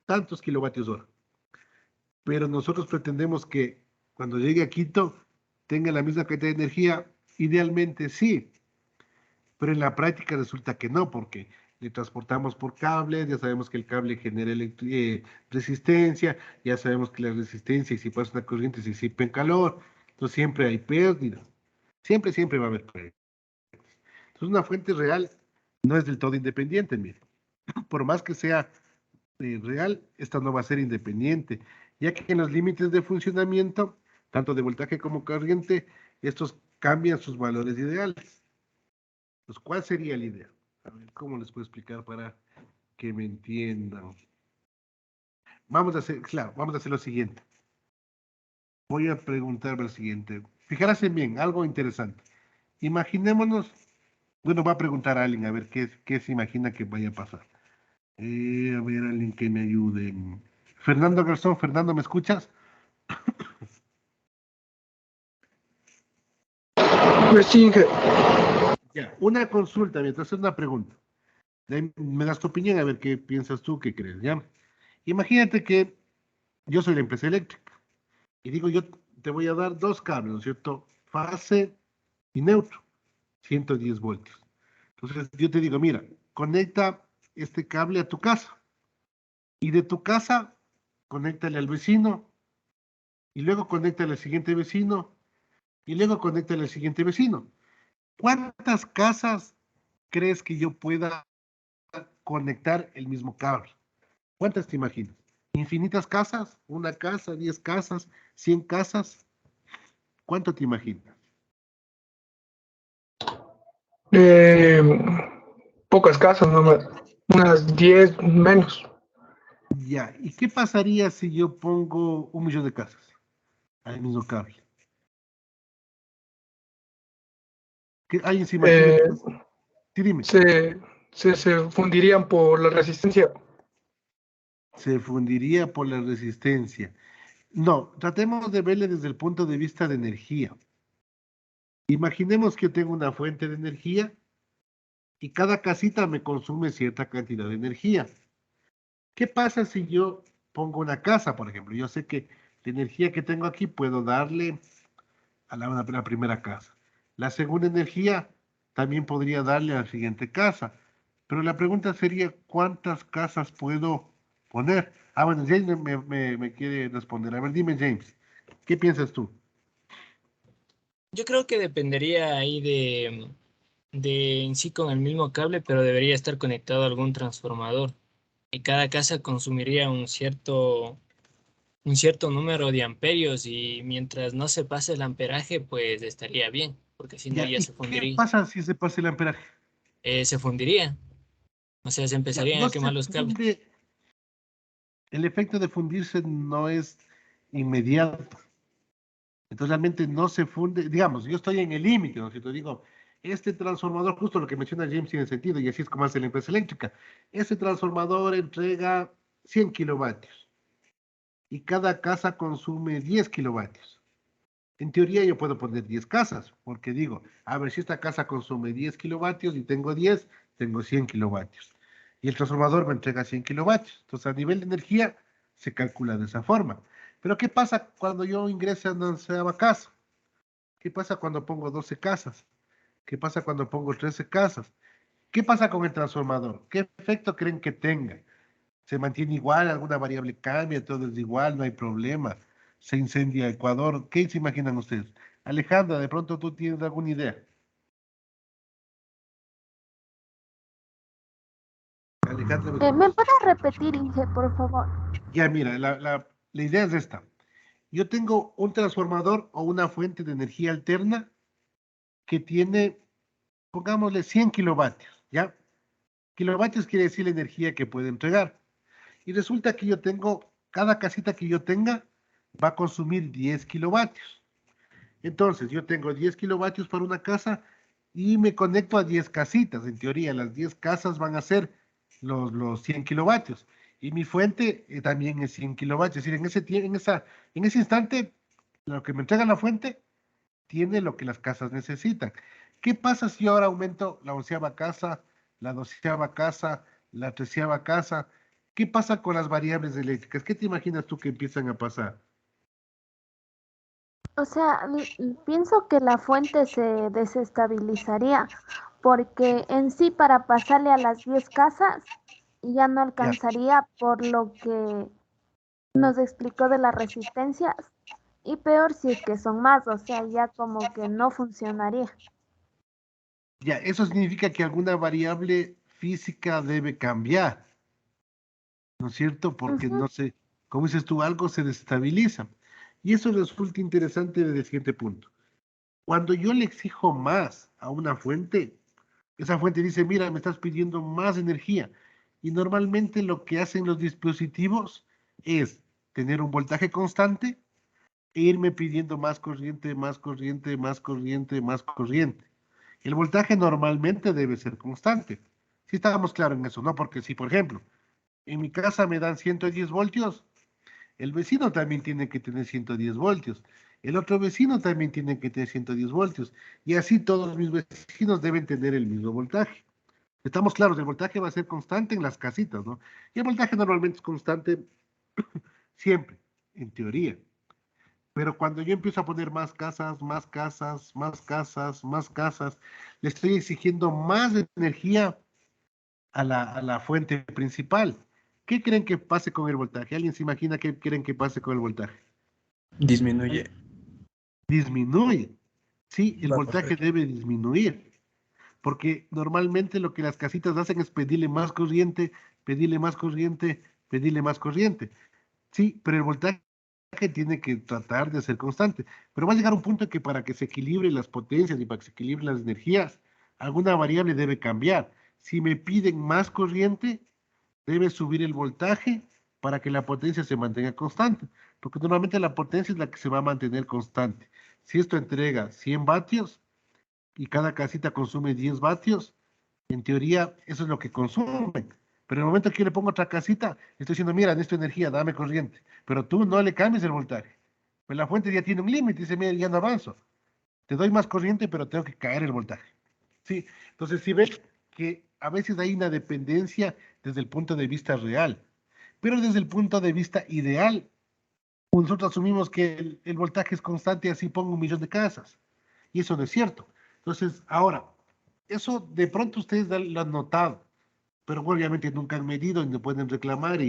tantos kilovatios hora, pero nosotros pretendemos que cuando llegue a Quito tenga la misma cantidad de energía, idealmente sí, pero en la práctica resulta que no, porque le transportamos por cable, ya sabemos que el cable genera resistencia, ya sabemos que la resistencia, y si pasa una corriente, se disipa en calor, entonces siempre hay pérdidas, siempre va a haber pérdidas. Entonces una fuente real no es del todo independiente, mire. Por más que sea real, esta no va a ser independiente, ya que en los límites de funcionamiento, tanto de voltaje como corriente, estos cambian sus valores ideales. Pues, ¿cuál sería la idea? A ver, ¿cómo les puedo explicar para que me entiendan. Vamos a hacer, claro, vamos a hacer lo siguiente. Voy a preguntar lo siguiente. Fijarse bien, algo interesante. Imaginémonos, bueno, va a preguntar a alguien a ver qué se imagina que vaya a pasar. A ver, alguien que me ayude. Fernando Garzón, Fernando, ¿me escuchas? Pues sí, Ya, una consulta, mientras hacer una pregunta. Me das tu opinión, a ver qué piensas tú, qué crees, ¿ya? Imagínate que yo soy la empresa eléctrica y digo, yo te voy a dar dos cables, ¿no es cierto? Fase y neutro, 110 voltios. Entonces yo te digo, mira, conecta este cable a tu casa y de tu casa, conéctale al vecino y luego conéctale al siguiente vecino y luego conéctale al siguiente vecino. ¿Cuántas casas crees que yo pueda conectar el mismo cable? ¿Cuántas te imaginas? ¿Infinitas casas? ¿Una casa? ¿10 casas? ¿100 casas? ¿Cuánto te imaginas? pocas casas nomás, unas 10 menos. Ya, ¿y qué pasaría si yo pongo 1 millón de casas al mismo cable? ¿Qué alguien se imagina? Eh, Sí, dime. se fundirían por la resistencia. Se fundiría por la resistencia. No, tratemos de verle desde el punto de vista de energía. Imaginemos que yo tengo una fuente de energía y cada casita me consume cierta cantidad de energía. ¿Qué pasa si yo pongo una casa, por ejemplo? Yo sé que la energía que tengo aquí puedo darle a la primera casa. La segunda energía también podría darle a la siguiente casa. Pero la pregunta sería, ¿cuántas casas puedo poner? Ah, bueno, James me quiere responder. A ver, dime, James, ¿qué piensas tú? Yo creo que dependería ahí de en sí con el mismo cable, pero debería estar conectado a algún transformador. Y cada casa consumiría un cierto número de amperios y mientras no se pase el amperaje, pues estaría bien, porque si no Ya, ya ¿y se qué fundiría. pasa si se pasa el amperaje? Se fundiría, o sea, se Ya, empezarían no a se quemar los cables. funde, el efecto de fundirse no es inmediato. Entonces realmente no se funde, digamos, yo estoy en el límite, ¿no? Si te digo, este transformador, justo lo que menciona James tiene sentido, y así es como hace la empresa eléctrica. Este transformador entrega 100 kilovatios y cada casa consume 10 kilovatios. En teoría yo puedo poner 10 casas, porque digo, a ver si esta casa consume 10 kilovatios y tengo 10, tengo 100 kilovatios. Y el transformador me entrega 100 kilovatios. Entonces a nivel de energía se calcula de esa forma. Pero ¿qué pasa cuando yo ingreso a una onceava casa? ¿Qué pasa cuando pongo 12 casas? ¿Qué pasa cuando pongo 13 casas? ¿Qué pasa con el transformador? ¿Qué efecto creen que tenga? ¿Se mantiene igual? ¿Alguna variable cambia? ¿Todo es igual? ¿No hay problema? ¿Se incendia Ecuador? ¿Qué se imaginan ustedes? Alejandra, de pronto tú tienes alguna idea. Alejandra, ¿me ¿Me escuchas? puedes repetir, Inge, por favor? Ya, mira, la idea es esta. Yo tengo un transformador o una fuente de energía alterna que tiene, pongámosle 100 kilovatios, ¿ya? Kilovatios quiere decir la energía que puede entregar. Y resulta que yo tengo, cada casita que yo tenga va a consumir 10 kilovatios. Entonces, yo tengo 10 kilovatios para una casa y me conecto a 10 casitas. En teoría, las 10 casas van a ser los 100 kilovatios. Y mi fuente también es 100 kilovatios. Es decir, en ese instante, lo que me entrega la fuente tiene lo que las casas necesitan. ¿Qué pasa si yo ahora aumento la onceava casa, la doceava casa, la treceava casa? ¿Qué pasa con las variables eléctricas? ¿Qué te imaginas tú que empiezan a pasar? O sea, pienso que la fuente se desestabilizaría, porque en sí para pasarle a las 10 casas ya no Ya, alcanzaría por lo que nos explicó de las resistencias, y peor si es que son más, o sea, ya como que no funcionaría. ya, eso significa que alguna variable física debe cambiar, ¿no es cierto? Porque Ujú. no sé, como dices tú, algo se desestabiliza. Y eso resulta interesante desde el siguiente punto. Cuando yo le exijo más a una fuente, esa fuente dice, mira, me estás pidiendo más energía. Y normalmente lo que hacen los dispositivos es tener un voltaje constante e irme pidiendo más corriente, más corriente, más corriente, más corriente. El voltaje normalmente debe ser constante. Si estábamos claros en eso, ¿no? Porque si, por ejemplo, en mi casa me dan 110 voltios, el vecino también tiene que tener 110 voltios. El otro vecino también tiene que tener 110 voltios. Y así todos mis vecinos deben tener el mismo voltaje. Estamos claros, el voltaje va a ser constante en las casitas, ¿no? Y el voltaje normalmente es constante siempre, en teoría. Pero cuando yo empiezo a poner más casas, más casas, más casas, más casas, le estoy exigiendo más energía a la fuente principal. ¿Qué creen que pase con el voltaje? ¿Alguien se imagina qué creen que pase con el voltaje? Disminuye. Disminuye. Sí, el Va a voltaje bajar. debe disminuir. Porque normalmente lo que las casitas hacen es pedirle más corriente, pedirle más corriente, pedirle más corriente. Sí, pero el voltaje tiene que tratar de ser constante. Pero va a llegar un punto en que para que se equilibren las potencias y para que se equilibren las energías, alguna variable debe cambiar. Si me piden más corriente, debe subir el voltaje para que la potencia se mantenga constante. Porque normalmente la potencia es la que se va a mantener constante. Si esto entrega 100 vatios y cada casita consume 10 vatios, en teoría eso es lo que consumen. Pero en el momento que yo le pongo otra casita, estoy diciendo, mira, necesito energía, dame corriente. Pero tú no le cambies el voltaje. Pues la fuente ya tiene un límite, dice, mira, ya no avanzo. Te doy más corriente, pero tengo que caer el voltaje. ¿Sí? Entonces, si ves que a veces hay una dependencia desde el punto de vista real, pero desde el punto de vista ideal, nosotros asumimos que el voltaje es constante y así pongo 1.000.000 de casas. Y eso no es cierto. Entonces, ahora, eso de pronto ustedes lo han notado, pero obviamente nunca han medido y no pueden reclamar.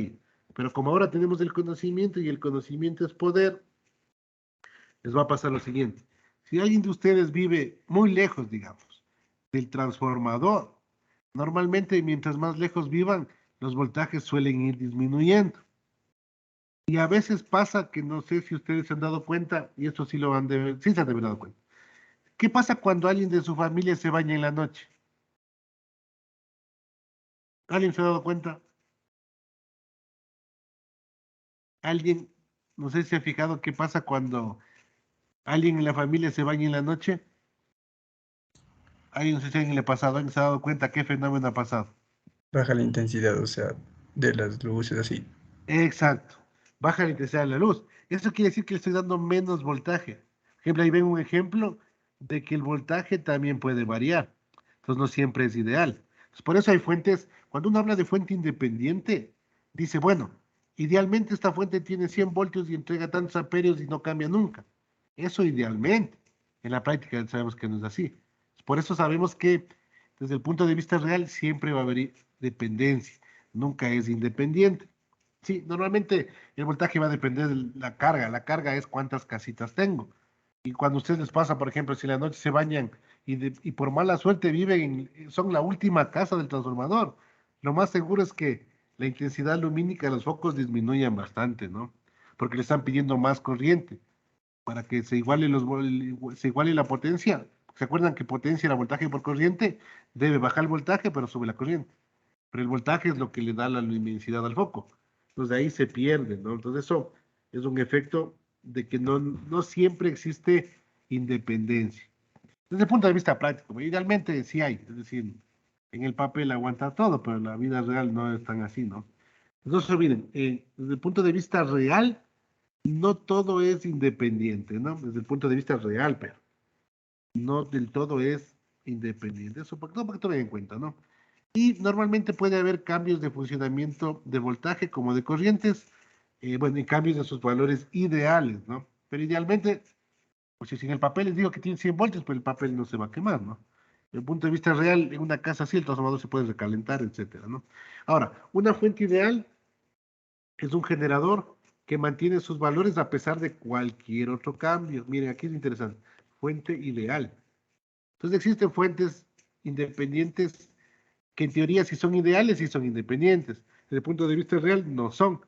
Pero como ahora tenemos el conocimiento y el conocimiento es poder, les va a pasar lo siguiente. Si alguien de ustedes vive muy lejos, digamos, del transformador, normalmente mientras más lejos vivan, los voltajes suelen ir disminuyendo. Y a veces pasa que no sé si ustedes se han dado cuenta, y esto sí lo han de, sí se han de haber dado cuenta. ¿Qué pasa cuando alguien de su familia se baña en la noche? ¿Alguien se ha dado cuenta? ¿Alguien, no sé si se ha fijado qué pasa cuando alguien en la familia se baña en la noche? ¿Alguien, no sé si a alguien le ha pasado, alguien se ha dado cuenta qué fenómeno ha pasado? Baja la intensidad, o sea, de las luces así. Exacto. Baja la intensidad de la luz. Eso quiere decir que le estoy dando menos voltaje. Por ejemplo, ahí ven un ejemplo de que el voltaje también puede variar. Entonces no siempre es ideal. Entonces, por eso hay fuentes, cuando uno habla de fuente independiente, dice, bueno, idealmente esta fuente tiene 100 voltios y entrega tantos amperios y no cambia nunca. Eso idealmente. En la práctica sabemos que no es así. Por eso sabemos que desde el punto de vista real siempre va a haber dependencia. Nunca es independiente. Sí, normalmente el voltaje va a depender de la carga. La carga es cuántas casitas tengo. Y cuando a ustedes les pasa, por ejemplo, si en la noche se bañan y por mala suerte viven, son la última casa del transformador, lo más seguro es que la intensidad lumínica de los focos disminuyan bastante, ¿no? Porque le están pidiendo más corriente para que se iguale, se iguale la potencia. ¿Se acuerdan que potencia el voltaje por corriente? Debe bajar el voltaje, pero sube la corriente. Pero el voltaje es lo que le da la luminosidad al foco. Entonces de ahí se pierde, ¿no? Entonces eso es un efecto de que no siempre existe independencia. Desde el punto de vista práctico, idealmente sí hay, es decir, en el papel aguanta todo, pero en la vida real no es tan así, ¿no? Entonces, miren, desde el punto de vista real, no todo es independiente, ¿no? Desde el punto de vista real, pero no del todo es independiente. Eso para que tomen en cuenta, ¿no? Y normalmente puede haber cambios de funcionamiento de voltaje como de corrientes, bueno, y cambios de sus valores ideales, ¿no? Pero idealmente, pues si en el papel les digo que tiene 100 voltios, pues el papel no se va a quemar, ¿no? Desde el punto de vista real, en una casa así el transformador se puede recalentar, etcétera, ¿no? Ahora, una fuente ideal es un generador que mantiene sus valores a pesar de cualquier otro cambio. Miren, aquí es interesante. Fuente ideal. Entonces existen fuentes independientes que en teoría sí son ideales y son independientes. Desde el punto de vista real, no son.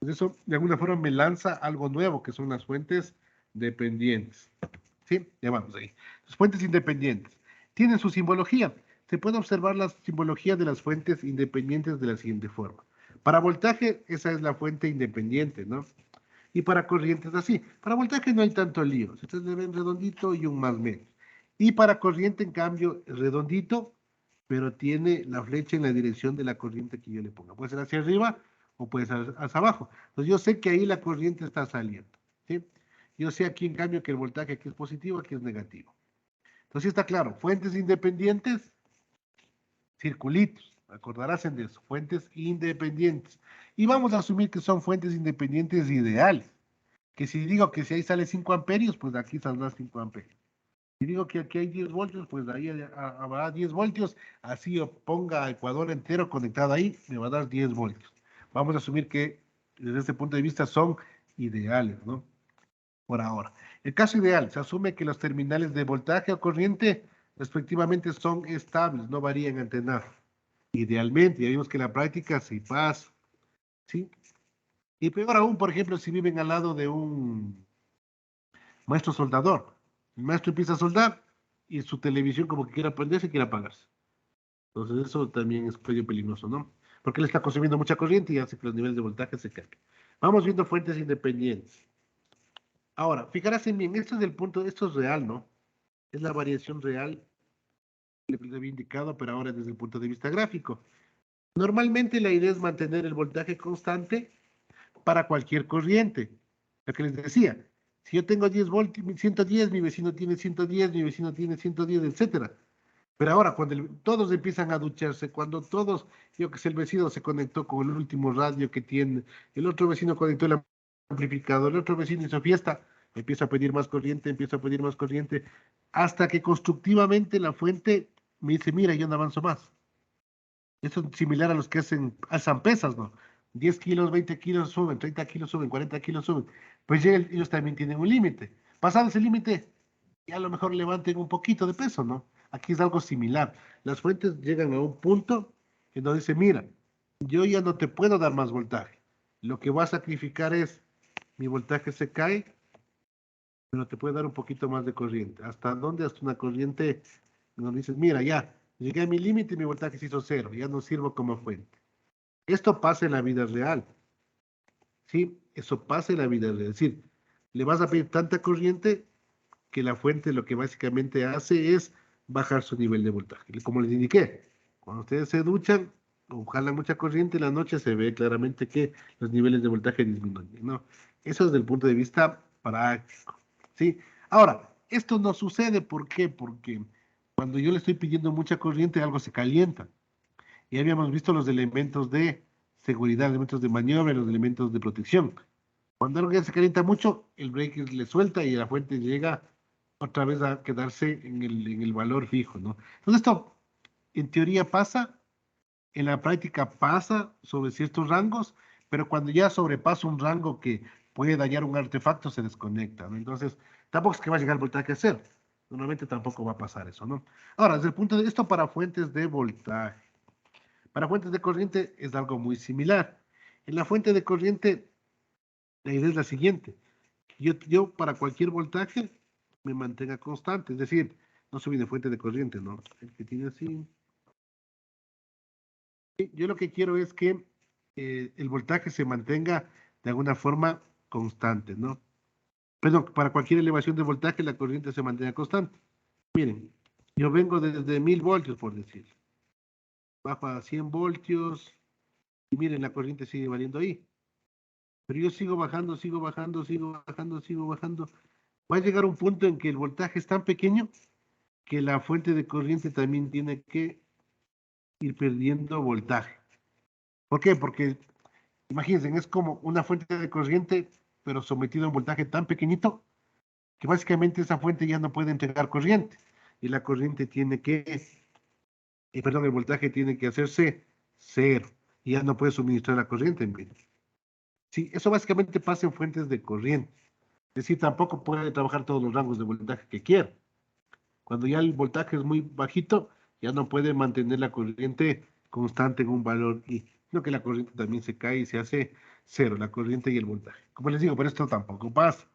Entonces eso de alguna forma me lanza algo nuevo, que son las fuentes dependientes. ¿Sí? Ya vamos ahí. Las fuentes independientes. Tienen su simbología. se puede observar la simbología de las fuentes independientes de la siguiente forma. Para voltaje, esa es la fuente independiente, ¿no? Y para corrientes así. Para voltaje no hay tanto lío. Ustedes le ven redondito y un más menos. Y para corriente, en cambio, es redondito, pero tiene la flecha en la dirección de la corriente que yo le ponga. Puede ser hacia arriba o puede ser hacia abajo. Entonces yo sé que ahí la corriente está saliendo, ¿sí? Yo sé aquí, en cambio, que el voltaje aquí es positivo, aquí es negativo. Entonces sí está claro. Fuentes independientes, circulitos. Acordarás de eso. Fuentes independientes. Y vamos a asumir que son fuentes independientes ideales. Que si digo que si ahí sale 5 amperios, pues de aquí saldrá 5 amperios. Si digo que aquí hay 10 voltios, pues de ahí habrá 10 voltios. Así yo ponga a Ecuador entero conectado ahí, me va a dar 10 voltios. Vamos a asumir que desde este punto de vista son ideales, ¿no? Por ahora. El caso ideal, se asume que los terminales de voltaje o corriente respectivamente son estables, no varían ante nada. Idealmente, ya vimos que en la práctica se pasa, ¿sí? Y peor aún, por ejemplo, si viven al lado de un maestro soldador. El maestro empieza a soldar y su televisión como que quiere prenderse y quiere apagarse. Entonces eso también es medio peligroso, ¿no? Porque él está consumiendo mucha corriente y hace que los niveles de voltaje se caigan. Vamos viendo fuentes independientes. Ahora, fijarás en bien, esto es real, ¿no? Es la variación real que les había indicado, pero ahora desde el punto de vista gráfico. Normalmente la idea es mantener el voltaje constante para cualquier corriente. Lo que les decía, si yo tengo 10 voltios, 110, mi vecino tiene 110, mi vecino tiene 110, etcétera. Pero ahora, cuando todos empiezan a ducharse, cuando todos, yo que sé, el vecino se conectó con el último radio que tiene, el otro vecino conectó el amplificador, el otro vecino hizo fiesta, empieza a pedir más corriente, hasta que constructivamente la fuente me dice, mira, yo no avanzo más. Eso es similar a los que alzan pesas, ¿no? 10 kilos, 20 kilos suben, 30 kilos suben, 40 kilos suben. Pues ellos también tienen un límite. Pasado ese límite, ya a lo mejor levanten un poquito de peso, ¿no? Aquí es algo similar. Las fuentes llegan a un punto en donde dice, mira, yo ya no te puedo dar más voltaje. Lo que voy a sacrificar es, mi voltaje se cae, pero te puede dar un poquito más de corriente. ¿Hasta dónde? Hasta una corriente donde dices, mira, ya, llegué a mi límite y mi voltaje se hizo 0, ya no sirvo como fuente. Esto pasa en la vida real. ¿Sí? Eso pasa en la vida real. Es decir, le vas a pedir tanta corriente que la fuente lo que básicamente hace es bajar su nivel de voltaje. Como les indiqué, cuando ustedes se duchan o jalan mucha corriente en la noche, se ve claramente que los niveles de voltaje disminuyen, ¿no? Eso desde el punto de vista práctico, ¿sí? Ahora, esto no sucede, ¿por qué? Porque cuando yo le estoy pidiendo mucha corriente, algo se calienta. Y habíamos visto los elementos de seguridad, elementos de maniobra, los elementos de protección. Cuando algo ya se calienta mucho, el breaker le suelta y la fuente llega otra vez a quedarse en el valor fijo, ¿no? Entonces esto en teoría pasa, en la práctica pasa sobre ciertos rangos, pero cuando ya sobrepasa un rango que puede dañar un artefacto, se desconecta, ¿no? Entonces, tampoco es que va a llegar el voltaje a cero. Normalmente tampoco va a pasar eso, ¿no? Ahora, desde el punto de esto para fuentes de voltaje. Para fuentes de corriente es algo muy similar. En la fuente de corriente, la idea es la siguiente. Yo para cualquier voltaje me mantenga constante, es decir, no soy de fuente de corriente, ¿no? El que tiene así. Yo lo que quiero es que el voltaje se mantenga de alguna forma constante, ¿no? Perdón, para cualquier elevación de voltaje la corriente se mantenga constante. Miren, yo vengo desde 1000 voltios, por decir. Bajo a 100 voltios y miren, la corriente sigue valiendo ahí. Pero yo sigo bajando, sigo bajando, sigo bajando, sigo bajando. Va a llegar un punto en que el voltaje es tan pequeño que la fuente de corriente también tiene que ir perdiendo voltaje. ¿Por qué? Porque, imagínense, es como una fuente de corriente, pero sometido a un voltaje tan pequeñito, que básicamente esa fuente ya no puede entregar corriente. Y la corriente tiene que, el voltaje tiene que hacerse 0. Y ya no puede suministrar la corriente. Sí, eso básicamente pasa en fuentes de corriente. Es decir, tampoco puede trabajar todos los rangos de voltaje que quiera. Cuando ya el voltaje es muy bajito, ya no puede mantener la corriente constante en un valor y sino que la corriente también se cae y se hace 0, la corriente y el voltaje. Como les digo, pero esto tampoco pasa.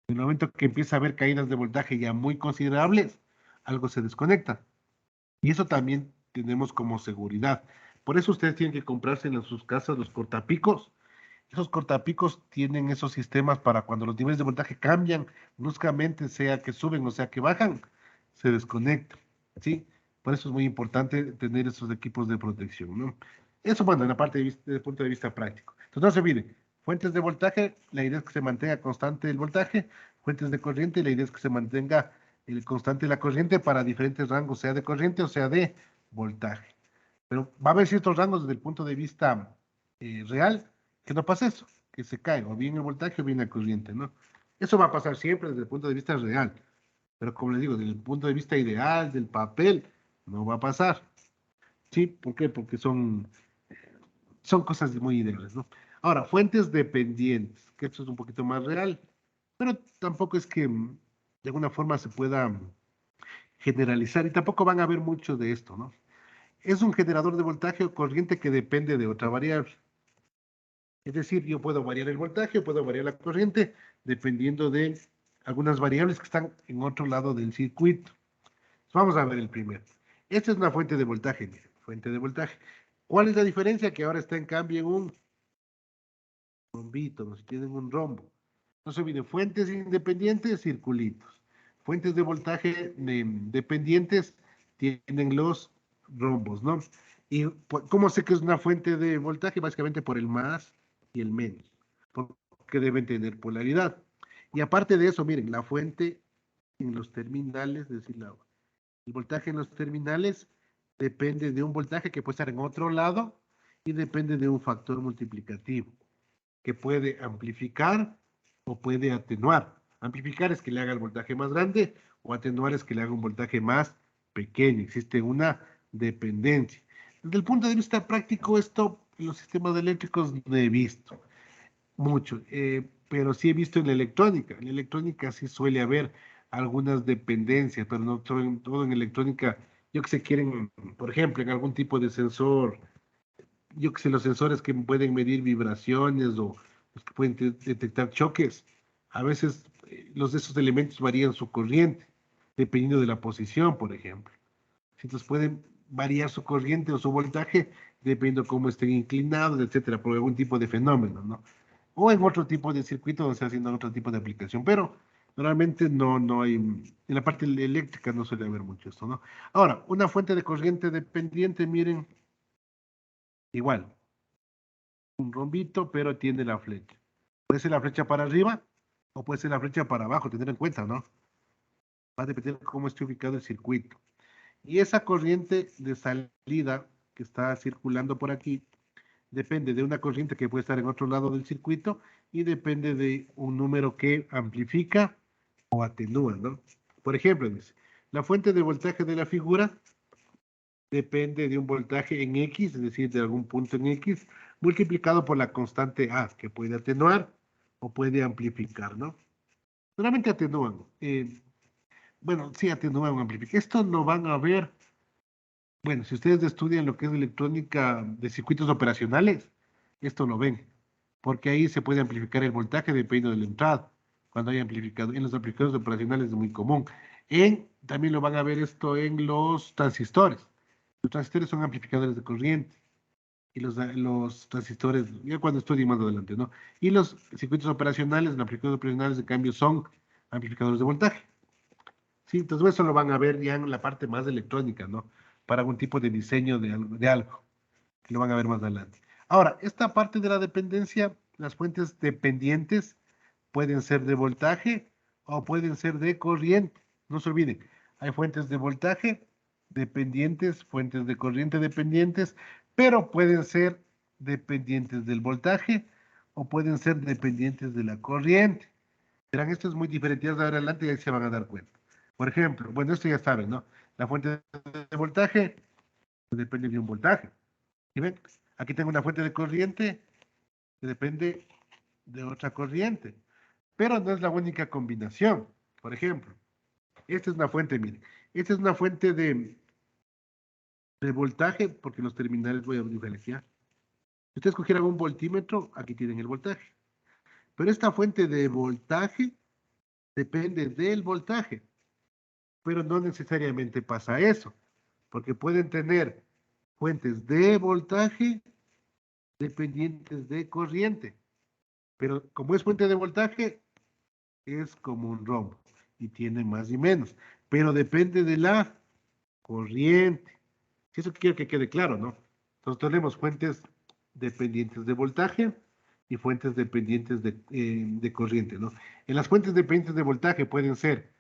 En el momento que empieza a haber caídas de voltaje ya muy considerables, algo se desconecta. Y eso también tenemos como seguridad. Por eso ustedes tienen que comprarse en sus casas los cortapicos. Esos cortapicos tienen esos sistemas para cuando los niveles de voltaje cambian bruscamente, sea que suben o sea que bajan, se desconectan, ¿sí? Por eso es muy importante tener esos equipos de protección, ¿no? Eso, bueno, en la parte desde el punto de vista práctico. Entonces, no se olviden, fuentes de voltaje, la idea es que se mantenga constante el voltaje, fuentes de corriente, la idea es que se mantenga el constante la corriente para diferentes rangos, sea de corriente o sea de voltaje. Pero va a haber ciertos rangos desde el punto de vista real, que no pasa eso, que se cae, o bien el voltaje o bien la corriente, ¿no? Eso va a pasar siempre desde el punto de vista real, pero como les digo, desde el punto de vista ideal, del papel, no va a pasar. ¿Sí? ¿Por qué? Porque son cosas muy ideales, ¿no? Ahora, fuentes dependientes, que esto es un poquito más real, pero tampoco es que de alguna forma se pueda generalizar y tampoco van a haber mucho de esto, ¿no? Es un generador de voltaje o corriente que depende de otra variable. Es decir, yo puedo variar el voltaje, puedo variar la corriente, dependiendo de algunas variables que están en otro lado del circuito. Vamos a ver el primero. Esta es una fuente de voltaje, miren, fuente de voltaje. ¿Cuál es la diferencia? Que ahora está en cambio en un rombito, no sé si tienen un rombo. No se olviden, fuentes independientes, circulitos. Fuentes de voltaje dependientes tienen los rombos, ¿no? ¿Y cómo sé que es una fuente de voltaje? Básicamente por el más y el menos, porque deben tener polaridad. Y aparte de eso, miren, la fuente en los terminales, es decir, el voltaje en los terminales depende de un voltaje que puede estar en otro lado y depende de un factor multiplicativo que puede amplificar o puede atenuar. Amplificar es que le haga el voltaje más grande o atenuar es que le haga un voltaje más pequeño. Existe una dependencia. Desde el punto de vista práctico, esto en los sistemas eléctricos no he visto mucho, pero sí he visto en la electrónica. En la electrónica sí suele haber algunas dependencias, pero no todo en electrónica. Yo que sé, quieren, por ejemplo, en algún tipo de sensor, yo que sé, los sensores que pueden medir vibraciones o los que pueden detectar choques, a veces los de esos elementos varían su corriente, dependiendo de la posición, por ejemplo. Entonces pueden variar su corriente o su voltaje dependiendo cómo estén inclinados, etcétera, por algún tipo de fenómeno, ¿no? O en otro tipo de circuito donde se haciendo otro tipo de aplicación, pero normalmente no hay, en la parte eléctrica no suele haber mucho esto, ¿no? Ahora, una fuente de corriente dependiente, miren, igual, un rombito, pero tiene la flecha. Puede ser la flecha para arriba o puede ser la flecha para abajo, tener en cuenta, ¿no? Va a depender de cómo esté ubicado el circuito. Y esa corriente de salida que está circulando por aquí depende de una corriente que puede estar en otro lado del circuito y depende de un número que amplifica o atenúa, ¿no? Por ejemplo, dice, la fuente de voltaje de la figura depende de un voltaje en X, es decir, de algún punto en X, multiplicado por la constante A, que puede atenuar o puede amplificar, ¿no? Solamente atenúan. Bueno, sí, atenúan o amplifican. Esto lo van a ver, bueno, si ustedes estudian lo que es electrónica de circuitos operacionales, esto lo ven, porque ahí se puede amplificar el voltaje dependiendo de la entrada. Cuando hay amplificador, en los amplificadores operacionales es muy común. También lo van a ver esto en los transistores. Los transistores son amplificadores de corriente y los transistores, ya cuando estudien más adelante, ¿no? Y los circuitos operacionales, los amplificadores operacionales, de cambio, son amplificadores de voltaje. Sí, entonces eso lo van a ver ya en la parte más electrónica, ¿no? Para algún tipo de diseño de algo, que lo van a ver más adelante. Ahora, esta parte de la dependencia, las fuentes dependientes pueden ser de voltaje o pueden ser de corriente. No se olviden, hay fuentes de voltaje dependientes, fuentes de corriente dependientes, pero pueden ser dependientes del voltaje o pueden ser dependientes de la corriente. Verán, esto es muy diferente. Ya de ahora adelante y ahí se van a dar cuenta. Por ejemplo, bueno, esto ya saben, ¿no? La fuente de voltaje depende de un voltaje. ¿Sí ven? Aquí tengo una fuente de corriente que depende de otra corriente. Pero no es la única combinación. Por ejemplo, esta es una fuente, miren. Esta es una fuente de voltaje, porque los terminales voy a diferenciar. Si ustedes cogieran un voltímetro, aquí tienen el voltaje. Pero esta fuente de voltaje depende del voltaje. Pero no necesariamente pasa eso. porque pueden tener fuentes de voltaje dependientes de corriente. Pero como es fuente de voltaje, es como un rombo y tiene más y menos. Pero depende de la corriente. Eso quiero que quede claro, ¿no? Entonces tenemos fuentes dependientes de voltaje y fuentes dependientes de corriente, ¿no? En las fuentes dependientes de voltaje pueden ser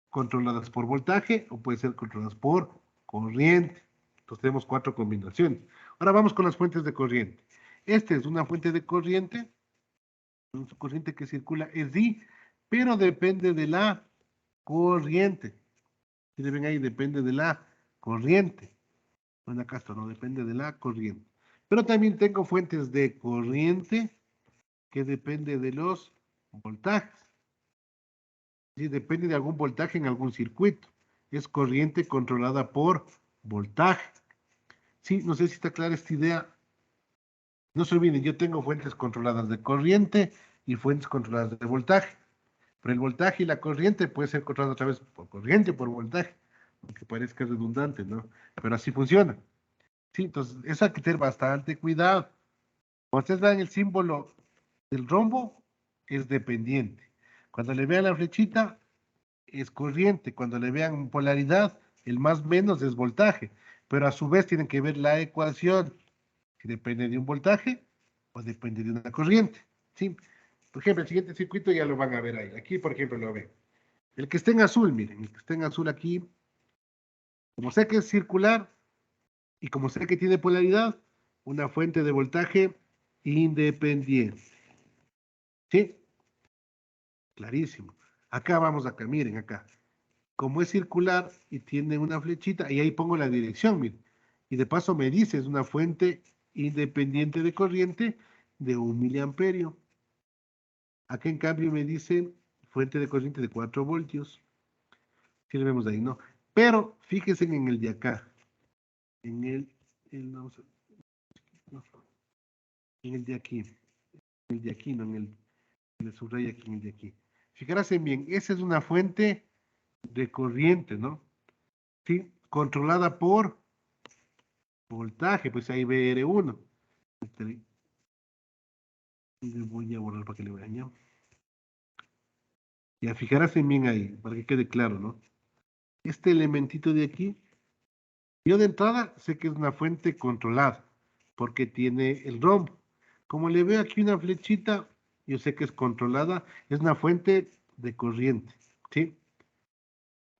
controladas por voltaje o pueden ser controladas por corriente. Entonces tenemos 4 combinaciones. Ahora vamos con las fuentes de corriente. Esta es una fuente de corriente que circula es I, pero depende de la corriente. Si ven ahí, depende de la corriente. Bueno, acá está, no depende de la corriente. Pero también tengo fuentes de corriente que depende de los voltajes. Sí, depende de algún voltaje en algún circuito. Es corriente controlada por voltaje. Sí, no sé si está clara esta idea. No se olviden, yo tengo fuentes controladas de corriente y fuentes controladas de voltaje. Pero el voltaje y la corriente puede ser controlado otra vez por corriente o por voltaje, aunque parezca redundante, ¿no? Pero así funciona. Sí, entonces eso hay que tener bastante cuidado. Cuando ustedes vean el símbolo del rombo, es dependiente. Cuando le vean la flechita, es corriente. Cuando le vean polaridad, el más menos es voltaje. Pero a su vez tienen que ver la ecuación, si depende de un voltaje o depende de una corriente. ¿Sí? Por ejemplo, el siguiente circuito ya lo van a ver ahí. Aquí, por ejemplo, lo ven. El que esté en azul, miren, el que esté en azul aquí, como sé que es circular y como sé que tiene polaridad, una fuente de voltaje independiente. ¿Sí? Clarísimo. Acá vamos acá, miren acá. Como es circular y tiene una flechita, y ahí pongo la dirección, miren. Y de paso me dice, es una fuente independiente de corriente de 1 miliamperio. Acá en cambio me dice fuente de corriente de 4 voltios. Sí lo vemos ahí, ¿no? Pero fíjense en el de acá. En vamos a- no, en el de aquí. En el de aquí, no en el subraya aquí, en el de aquí. Fijarse bien, esa es una fuente de corriente, ¿no? Sí, controlada por voltaje, pues ahí VR1. Le voy a borrar para que le vean ya. Ya, fijarse bien ahí, para que quede claro, ¿no? Este elementito de aquí, yo de entrada sé que es una fuente controlada, porque tiene el rombo. Como le veo aquí una flechita, yo sé que es controlada, es una fuente de corriente, ¿sí?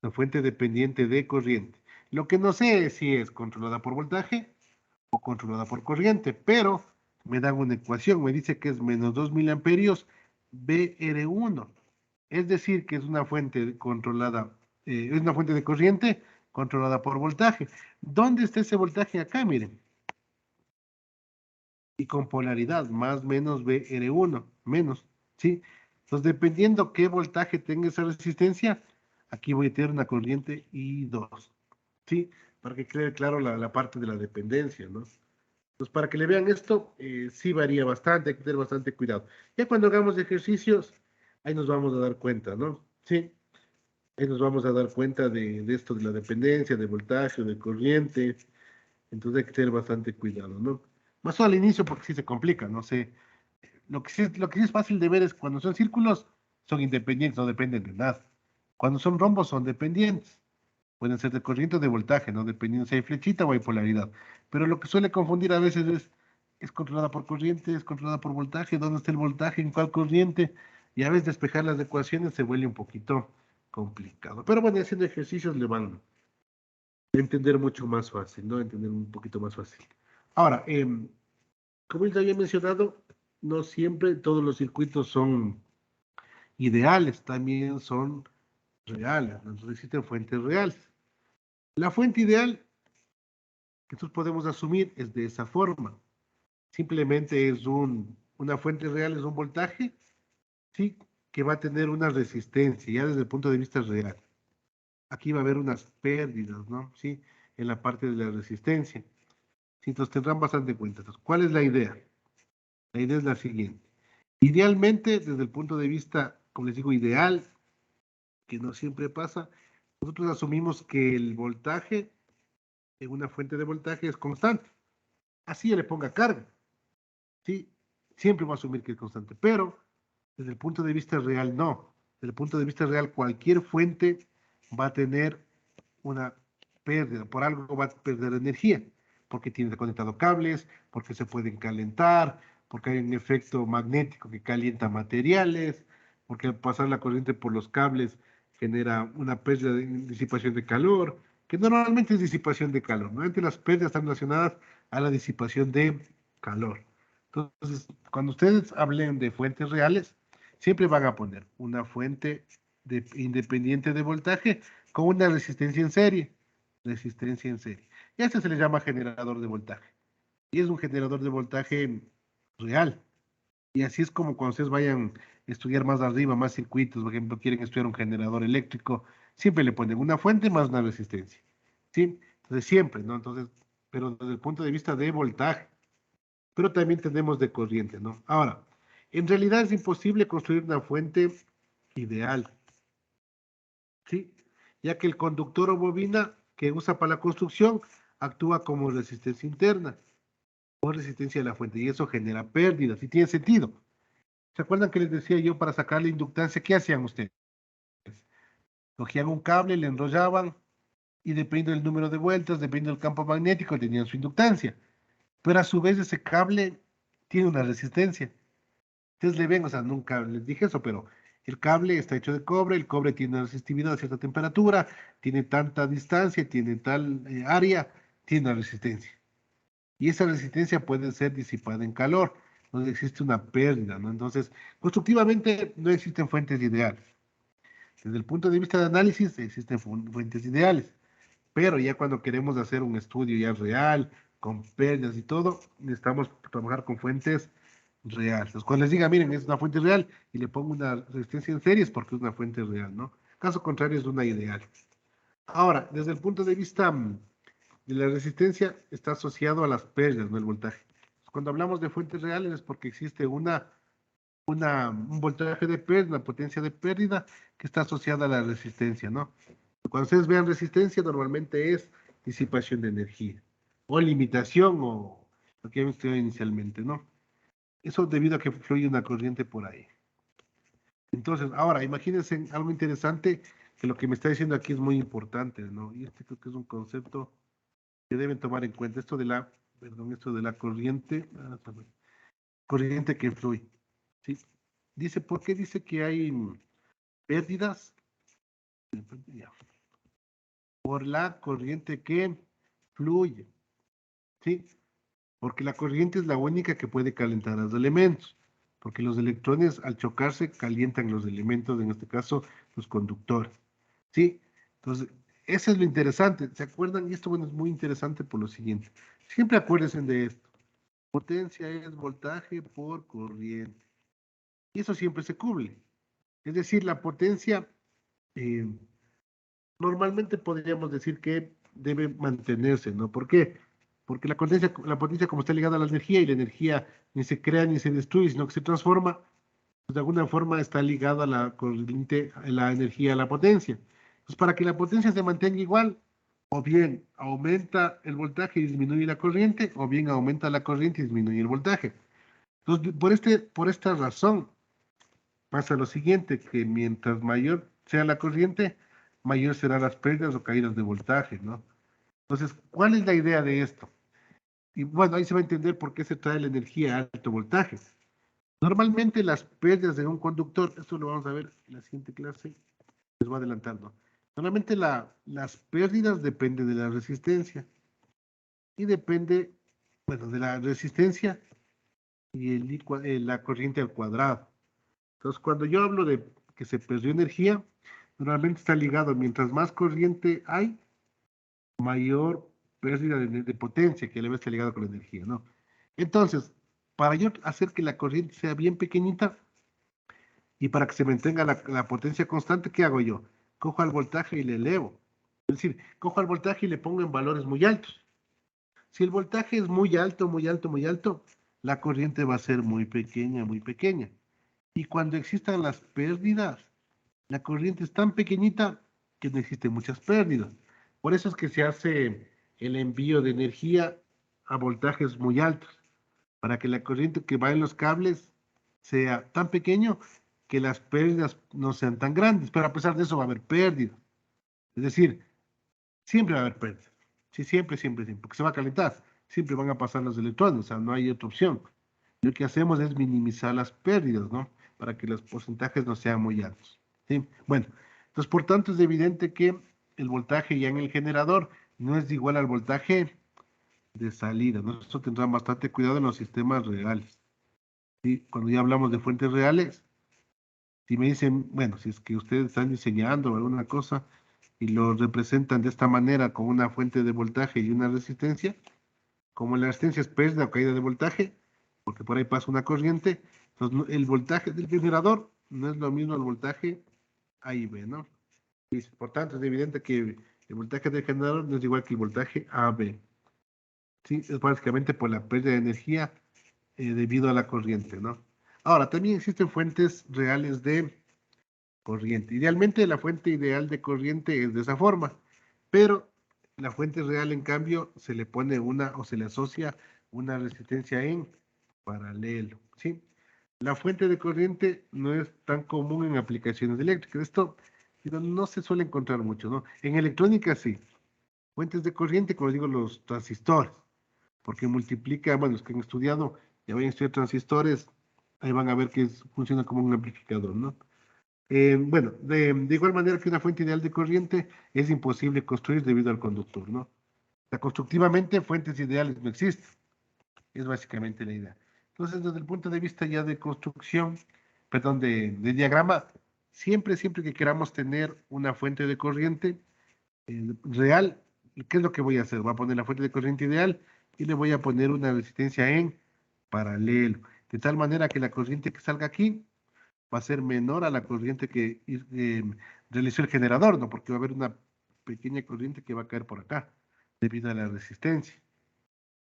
Una fuente dependiente de corriente. Lo que no sé es si es controlada por voltaje o controlada por corriente, pero me dan una ecuación, me dice que es menos 2 miliamperios BR1. Es decir, que es una fuente controlada, es una fuente de corriente controlada por voltaje. ¿Dónde está ese voltaje? Acá, miren. Y con polaridad, más menos BR1, menos, ¿sí? Entonces, dependiendo qué voltaje tenga esa resistencia, aquí voy a tener una corriente I2, ¿sí? Para que quede claro la parte de la dependencia, ¿no? Entonces, para que le vean esto, sí varía bastante, hay que tener bastante cuidado. Ya cuando hagamos ejercicios, ahí nos vamos a dar cuenta, ¿no? Sí, ahí nos vamos a dar cuenta de esto, de la dependencia, de voltaje, de corriente. Entonces hay que tener bastante cuidado, ¿no? Más solo al inicio porque sí se complica, no sé. Lo que sí es fácil de ver es cuando son círculos, son independientes, no dependen de nada. Cuando son rombos, son dependientes. Pueden ser de corriente o de voltaje, ¿no? Dependiendo si hay flechita o hay polaridad. Pero lo que suele confundir a veces es controlada por corriente, es controlada por voltaje, ¿dónde está el voltaje? ¿En cuál corriente? Y a veces despejar las ecuaciones se vuelve un poquito complicado. Pero bueno, haciendo ejercicios le van a entender mucho más fácil, ¿no? Entender un poquito más fácil. Ahora, como ya había mencionado, no siempre todos los circuitos son ideales, también son reales, ¿no? Entonces existen fuentes reales. La fuente ideal que nosotros podemos asumir es de esa forma. Simplemente es una fuente real, es un voltaje, ¿sí? Que va a tener una resistencia, ya desde el punto de vista real. Aquí va a haber unas pérdidas, ¿no? ¿Sí? En la parte de la resistencia. ¿Sí? Entonces tendrán bastante en cuenta. Entonces, ¿cuál es la idea? La idea es la siguiente. Idealmente, desde el punto de vista, como les digo, ideal, que no siempre pasa, nosotros asumimos que el voltaje en una fuente de voltaje es constante. Así yo le ponga carga, ¿sí? Siempre va a asumir que es constante, pero desde el punto de vista real, no. Desde el punto de vista real, cualquier fuente va a tener una pérdida, por algo va a perder energía, porque tiene conectado cables, porque se pueden calentar, porque hay un efecto magnético que calienta materiales, porque al pasar la corriente por los cables genera una pérdida de disipación de calor, que normalmente es disipación de calor. Normalmente las pérdidas están relacionadas a la disipación de calor. Entonces, cuando ustedes hablen de fuentes reales, siempre van a poner una fuente independiente de voltaje con una resistencia en serie. Resistencia en serie. Y a este se le llama generador de voltaje. Y es un generador de voltaje real. Y así es como cuando ustedes vayan a estudiar más arriba, más circuitos, por ejemplo, quieren estudiar un generador eléctrico, siempre le ponen una fuente más una resistencia. ¿Sí? Entonces siempre, ¿no? Entonces, pero desde el punto de vista de voltaje, pero también tenemos de corriente, ¿no? Ahora, en realidad es imposible construir una fuente ideal, ¿sí? Ya que el conductor o bobina que usa para la construcción actúa como resistencia interna o resistencia de la fuente y eso genera pérdidas y tiene sentido. ¿Se acuerdan que les decía yo para sacar la inductancia? ¿Qué hacían ustedes? Cogían un cable, le enrollaban y dependiendo del número de vueltas, dependiendo del campo magnético, tenían su inductancia. Pero a su vez ese cable tiene una resistencia. Ustedes le ven, o sea, nunca les dije eso, pero el cable está hecho de cobre, el cobre tiene una resistividad a cierta temperatura, tiene tanta distancia, tiene tal área, tiene una resistencia. Y esa resistencia puede ser disipada en calor, donde existe una pérdida, ¿no? Entonces, constructivamente no existen fuentes ideales. Desde el punto de vista de análisis existen fuentes ideales, pero ya cuando queremos hacer un estudio ya real, con pérdidas y todo, necesitamos trabajar con fuentes reales. Entonces, cuando les diga, miren, es una fuente real y le pongo una resistencia en serie es porque es una fuente real, ¿no? Caso contrario es una ideal. Ahora, desde el punto de vista de la resistencia, está asociado a las pérdidas, no el voltaje. Cuando hablamos de fuentes reales es porque existe un voltaje de pérdida, una potencia de pérdida que está asociada a la resistencia, ¿no? Cuando ustedes vean resistencia, normalmente es disipación de energía, o limitación, o lo que hemos estudiado inicialmente, ¿no? Eso debido a que fluye una corriente por ahí. Entonces, ahora, imagínense algo interesante, que lo que me está diciendo aquí es muy importante, ¿no? Y este creo que es un concepto que deben tomar en cuenta, esto de la corriente, corriente que fluye, ¿sí? Dice, ¿por qué dice que hay pérdidas? Por la corriente que fluye, ¿sí? Porque la corriente es la única que puede calentar a los elementos, porque los electrones al chocarse calientan los elementos, en este caso los conductores, ¿sí? Entonces, eso es lo interesante, ¿se acuerdan? Y esto, bueno, es muy interesante por lo siguiente. Siempre acuérdense de esto. Potencia es voltaje por corriente. Y eso siempre se cubre. Es decir, la potencia, normalmente podríamos decir que debe mantenerse, ¿no? ¿Por qué? Porque la potencia como está ligada a la energía y la energía ni se crea ni se destruye, sino que se transforma, pues de alguna forma está ligada a la corriente, a la energía, a la potencia. Entonces, para que la potencia se mantenga igual, o bien aumenta el voltaje y disminuye la corriente, o bien aumenta la corriente y disminuye el voltaje. Entonces, por esta razón, pasa lo siguiente, que mientras mayor sea la corriente, mayor serán las pérdidas o caídas de voltaje, ¿no? Entonces, ¿cuál es la idea de esto? Y bueno, ahí se va a entender por qué se trae la energía a alto voltaje. Normalmente las pérdidas de un conductor, esto lo vamos a ver en la siguiente clase, les voy adelantando. Normalmente las pérdidas dependen de la resistencia y depende, bueno, de la resistencia y la corriente al cuadrado. Entonces, cuando yo hablo de que se perdió energía, normalmente está ligado, mientras más corriente hay, mayor pérdida de potencia, que debe estar ligado con la energía, ¿no? Entonces, para yo hacer que la corriente sea bien pequeñita y para que se mantenga la potencia constante, ¿qué hago yo? Cojo al voltaje y le elevo. Es decir, cojo al voltaje y le pongo en valores muy altos. Si el voltaje es muy alto, muy alto, muy alto, la corriente va a ser muy pequeña, muy pequeña. Y cuando existan las pérdidas, la corriente es tan pequeñita que no existen muchas pérdidas. Por eso es que se hace el envío de energía a voltajes muy altos, para que la corriente que va en los cables sea tan pequeño que las pérdidas no sean tan grandes, pero a pesar de eso va a haber pérdidas. Es decir, siempre va a haber pérdidas. Sí, siempre, siempre, siempre, porque se va a calentar. Siempre van a pasar los electrones, o sea, no hay otra opción. Lo que hacemos es minimizar las pérdidas, ¿no? Para que los porcentajes no sean muy altos. ¿Sí? Bueno, entonces, por tanto, es evidente que el voltaje ya en el generador no es igual al voltaje de salida, ¿no? Esto tendrá bastante cuidado en los sistemas reales. ¿Sí? Cuando ya hablamos de fuentes reales, si me dicen, bueno, si es que ustedes están diseñando alguna cosa y lo representan de esta manera con una fuente de voltaje y una resistencia, como la resistencia es pérdida o caída de voltaje, porque por ahí pasa una corriente, entonces el voltaje del generador no es lo mismo al voltaje A y B, ¿no? Y por tanto, es evidente que el voltaje del generador no es igual que el voltaje AB. Sí, es básicamente por la pérdida de energía debido a la corriente, ¿no? Ahora, también existen fuentes reales de corriente. Idealmente, la fuente ideal de corriente es de esa forma, pero la fuente real, en cambio, se le pone una o se le asocia una resistencia en paralelo, ¿sí? La fuente de corriente no es tan común en aplicaciones eléctricas. Esto no se suele encontrar mucho, ¿no? En electrónica sí. Fuentes de corriente, como digo, los transistores, porque multiplica, bueno, los que han estudiado, ya vayan a estudiar transistores, ahí van a ver que funciona como un amplificador, ¿no? Bueno, de igual manera que una fuente ideal de corriente es imposible construir debido al conductor, ¿no? O sea, constructivamente fuentes ideales no existen. Es básicamente la idea. Entonces, desde el punto de vista ya de construcción, perdón, de diagrama, siempre que queramos tener una fuente de corriente real, ¿qué es lo que voy a hacer? Voy a poner la fuente de corriente ideal y le voy a poner una resistencia en paralelo, de tal manera que la corriente que salga aquí va a ser menor a la corriente que realizó el generador, ¿no? Porque va a haber una pequeña corriente que va a caer por acá, debido a la resistencia.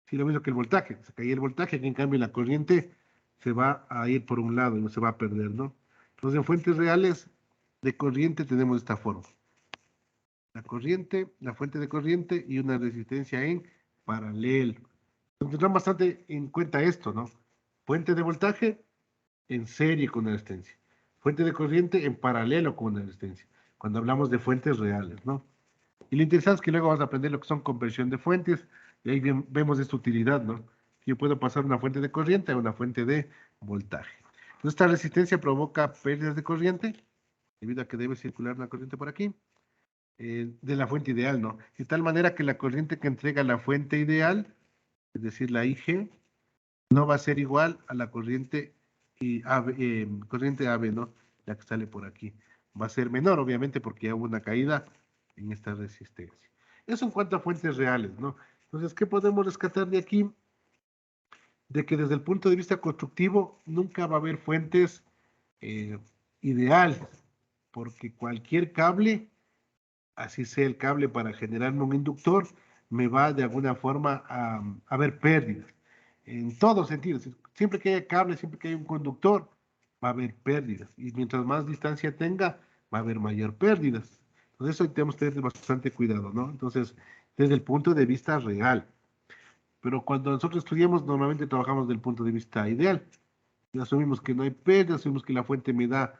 Sí, lo mismo que el voltaje. Se cae el voltaje, que en cambio la corriente se va a ir por un lado y no se va a perder, ¿no? Entonces, en fuentes reales de corriente tenemos esta forma. La corriente, la fuente de corriente y una resistencia en paralelo. Entonces, tendrán bastante en cuenta esto, ¿no? Fuente de voltaje en serie con una resistencia. Fuente de corriente en paralelo con una resistencia. Cuando hablamos de fuentes reales, ¿no? Y lo interesante es que luego vamos a aprender lo que son conversión de fuentes, y ahí vemos esta utilidad, ¿no? Yo puedo pasar una fuente de corriente a una fuente de voltaje. Entonces, esta resistencia provoca pérdidas de corriente, debido a que debe circular una corriente por aquí, de la fuente ideal, ¿no? De tal manera que la corriente que entrega la fuente ideal, es decir, la IG, no va a ser igual a la corriente corriente AB, ¿no? La que sale por aquí. Va a ser menor, obviamente, porque ya hubo una caída en esta resistencia. Eso en cuanto a fuentes reales, ¿no? Entonces, ¿qué podemos rescatar de aquí? De que desde el punto de vista constructivo nunca va a haber fuentes ideales, porque cualquier cable, así sea el cable para generarme un inductor, me va de alguna forma a haber pérdidas. En todos sentidos. Siempre que haya cable, siempre que haya un conductor, va a haber pérdidas. Y mientras más distancia tenga, va a haber mayor pérdidas. Entonces, eso tenemos que tener bastante cuidado, ¿no? Entonces, desde el punto de vista real. Pero cuando nosotros estudiamos, normalmente trabajamos desde el punto de vista ideal. Y asumimos que no hay pérdidas, asumimos que la fuente me da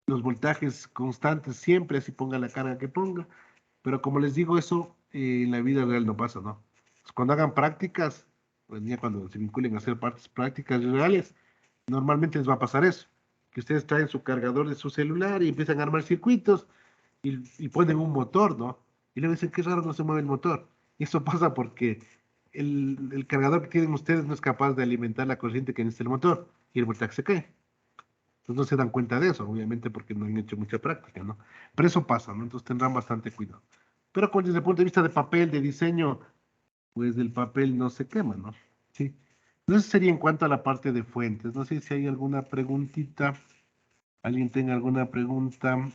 los voltajes constantes siempre, así ponga la carga que ponga. Pero como les digo, eso en la vida real no pasa, ¿no? Pues cuando hagan prácticas, pues ya cuando se vinculen a hacer partes prácticas reales, normalmente les va a pasar eso, que ustedes traen su cargador de su celular y empiezan a armar circuitos y ponen un motor, ¿no? Y luego dicen, qué raro no se mueve el motor. Y eso pasa porque el cargador que tienen ustedes no es capaz de alimentar la corriente que necesita el motor y el voltaje se cae. Entonces no se dan cuenta de eso, obviamente porque no han hecho mucha práctica, ¿no? Pero eso pasa, ¿no? Entonces tendrán bastante cuidado. Pero desde el punto de vista de papel, de diseño, pues el papel no se quema, ¿no? Sí. Entonces sería en cuanto a la parte de fuentes. No sé si hay alguna preguntita. ¿Alguien tenga alguna pregunta?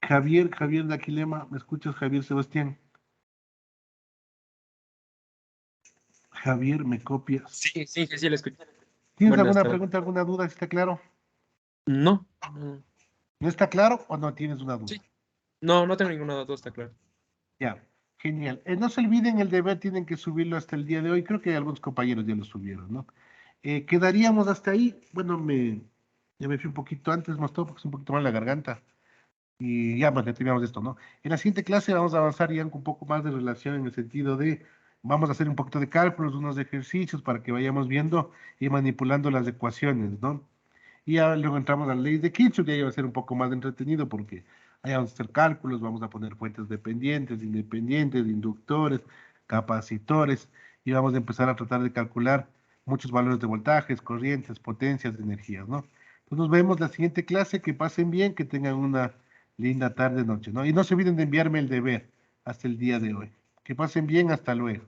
Javier de Aquilema, ¿me escuchas, Javier Sebastián? Javier, ¿me copias? Sí, lo escucho. ¿Tienes Buenas alguna tardes. pregunta, alguna duda? ¿Está claro? No. ¿No está claro o no tienes una duda? Sí. No tengo ninguna duda, todo está claro. Ya. Genial. No se olviden, el deber tienen que subirlo hasta el día de hoy. Creo que algunos compañeros ya lo subieron, ¿no? Quedaríamos hasta ahí. Bueno, ya me fui un poquito antes, más todo, porque es un poquito mal la garganta. Y ya, pues, ya terminamos esto, ¿no? En la siguiente clase vamos a avanzar ya con un poco más de relación en el sentido de, vamos a hacer un poquito de cálculos, unos ejercicios para que vayamos viendo y manipulando las ecuaciones, ¿no? Y ya luego entramos a la ley de Kirchhoff, y ahí va a ser un poco más entretenido porque ahí vamos a hacer cálculos, vamos a poner fuentes dependientes, independientes, inductores, capacitores, y vamos a empezar a tratar de calcular muchos valores de voltajes, corrientes, potencias, de energías, ¿no? Entonces nos vemos la siguiente clase, que pasen bien, que tengan una linda tarde, noche, ¿no? Y no se olviden de enviarme el deber hasta el día de hoy. Que pasen bien, hasta luego.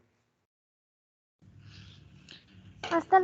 Hasta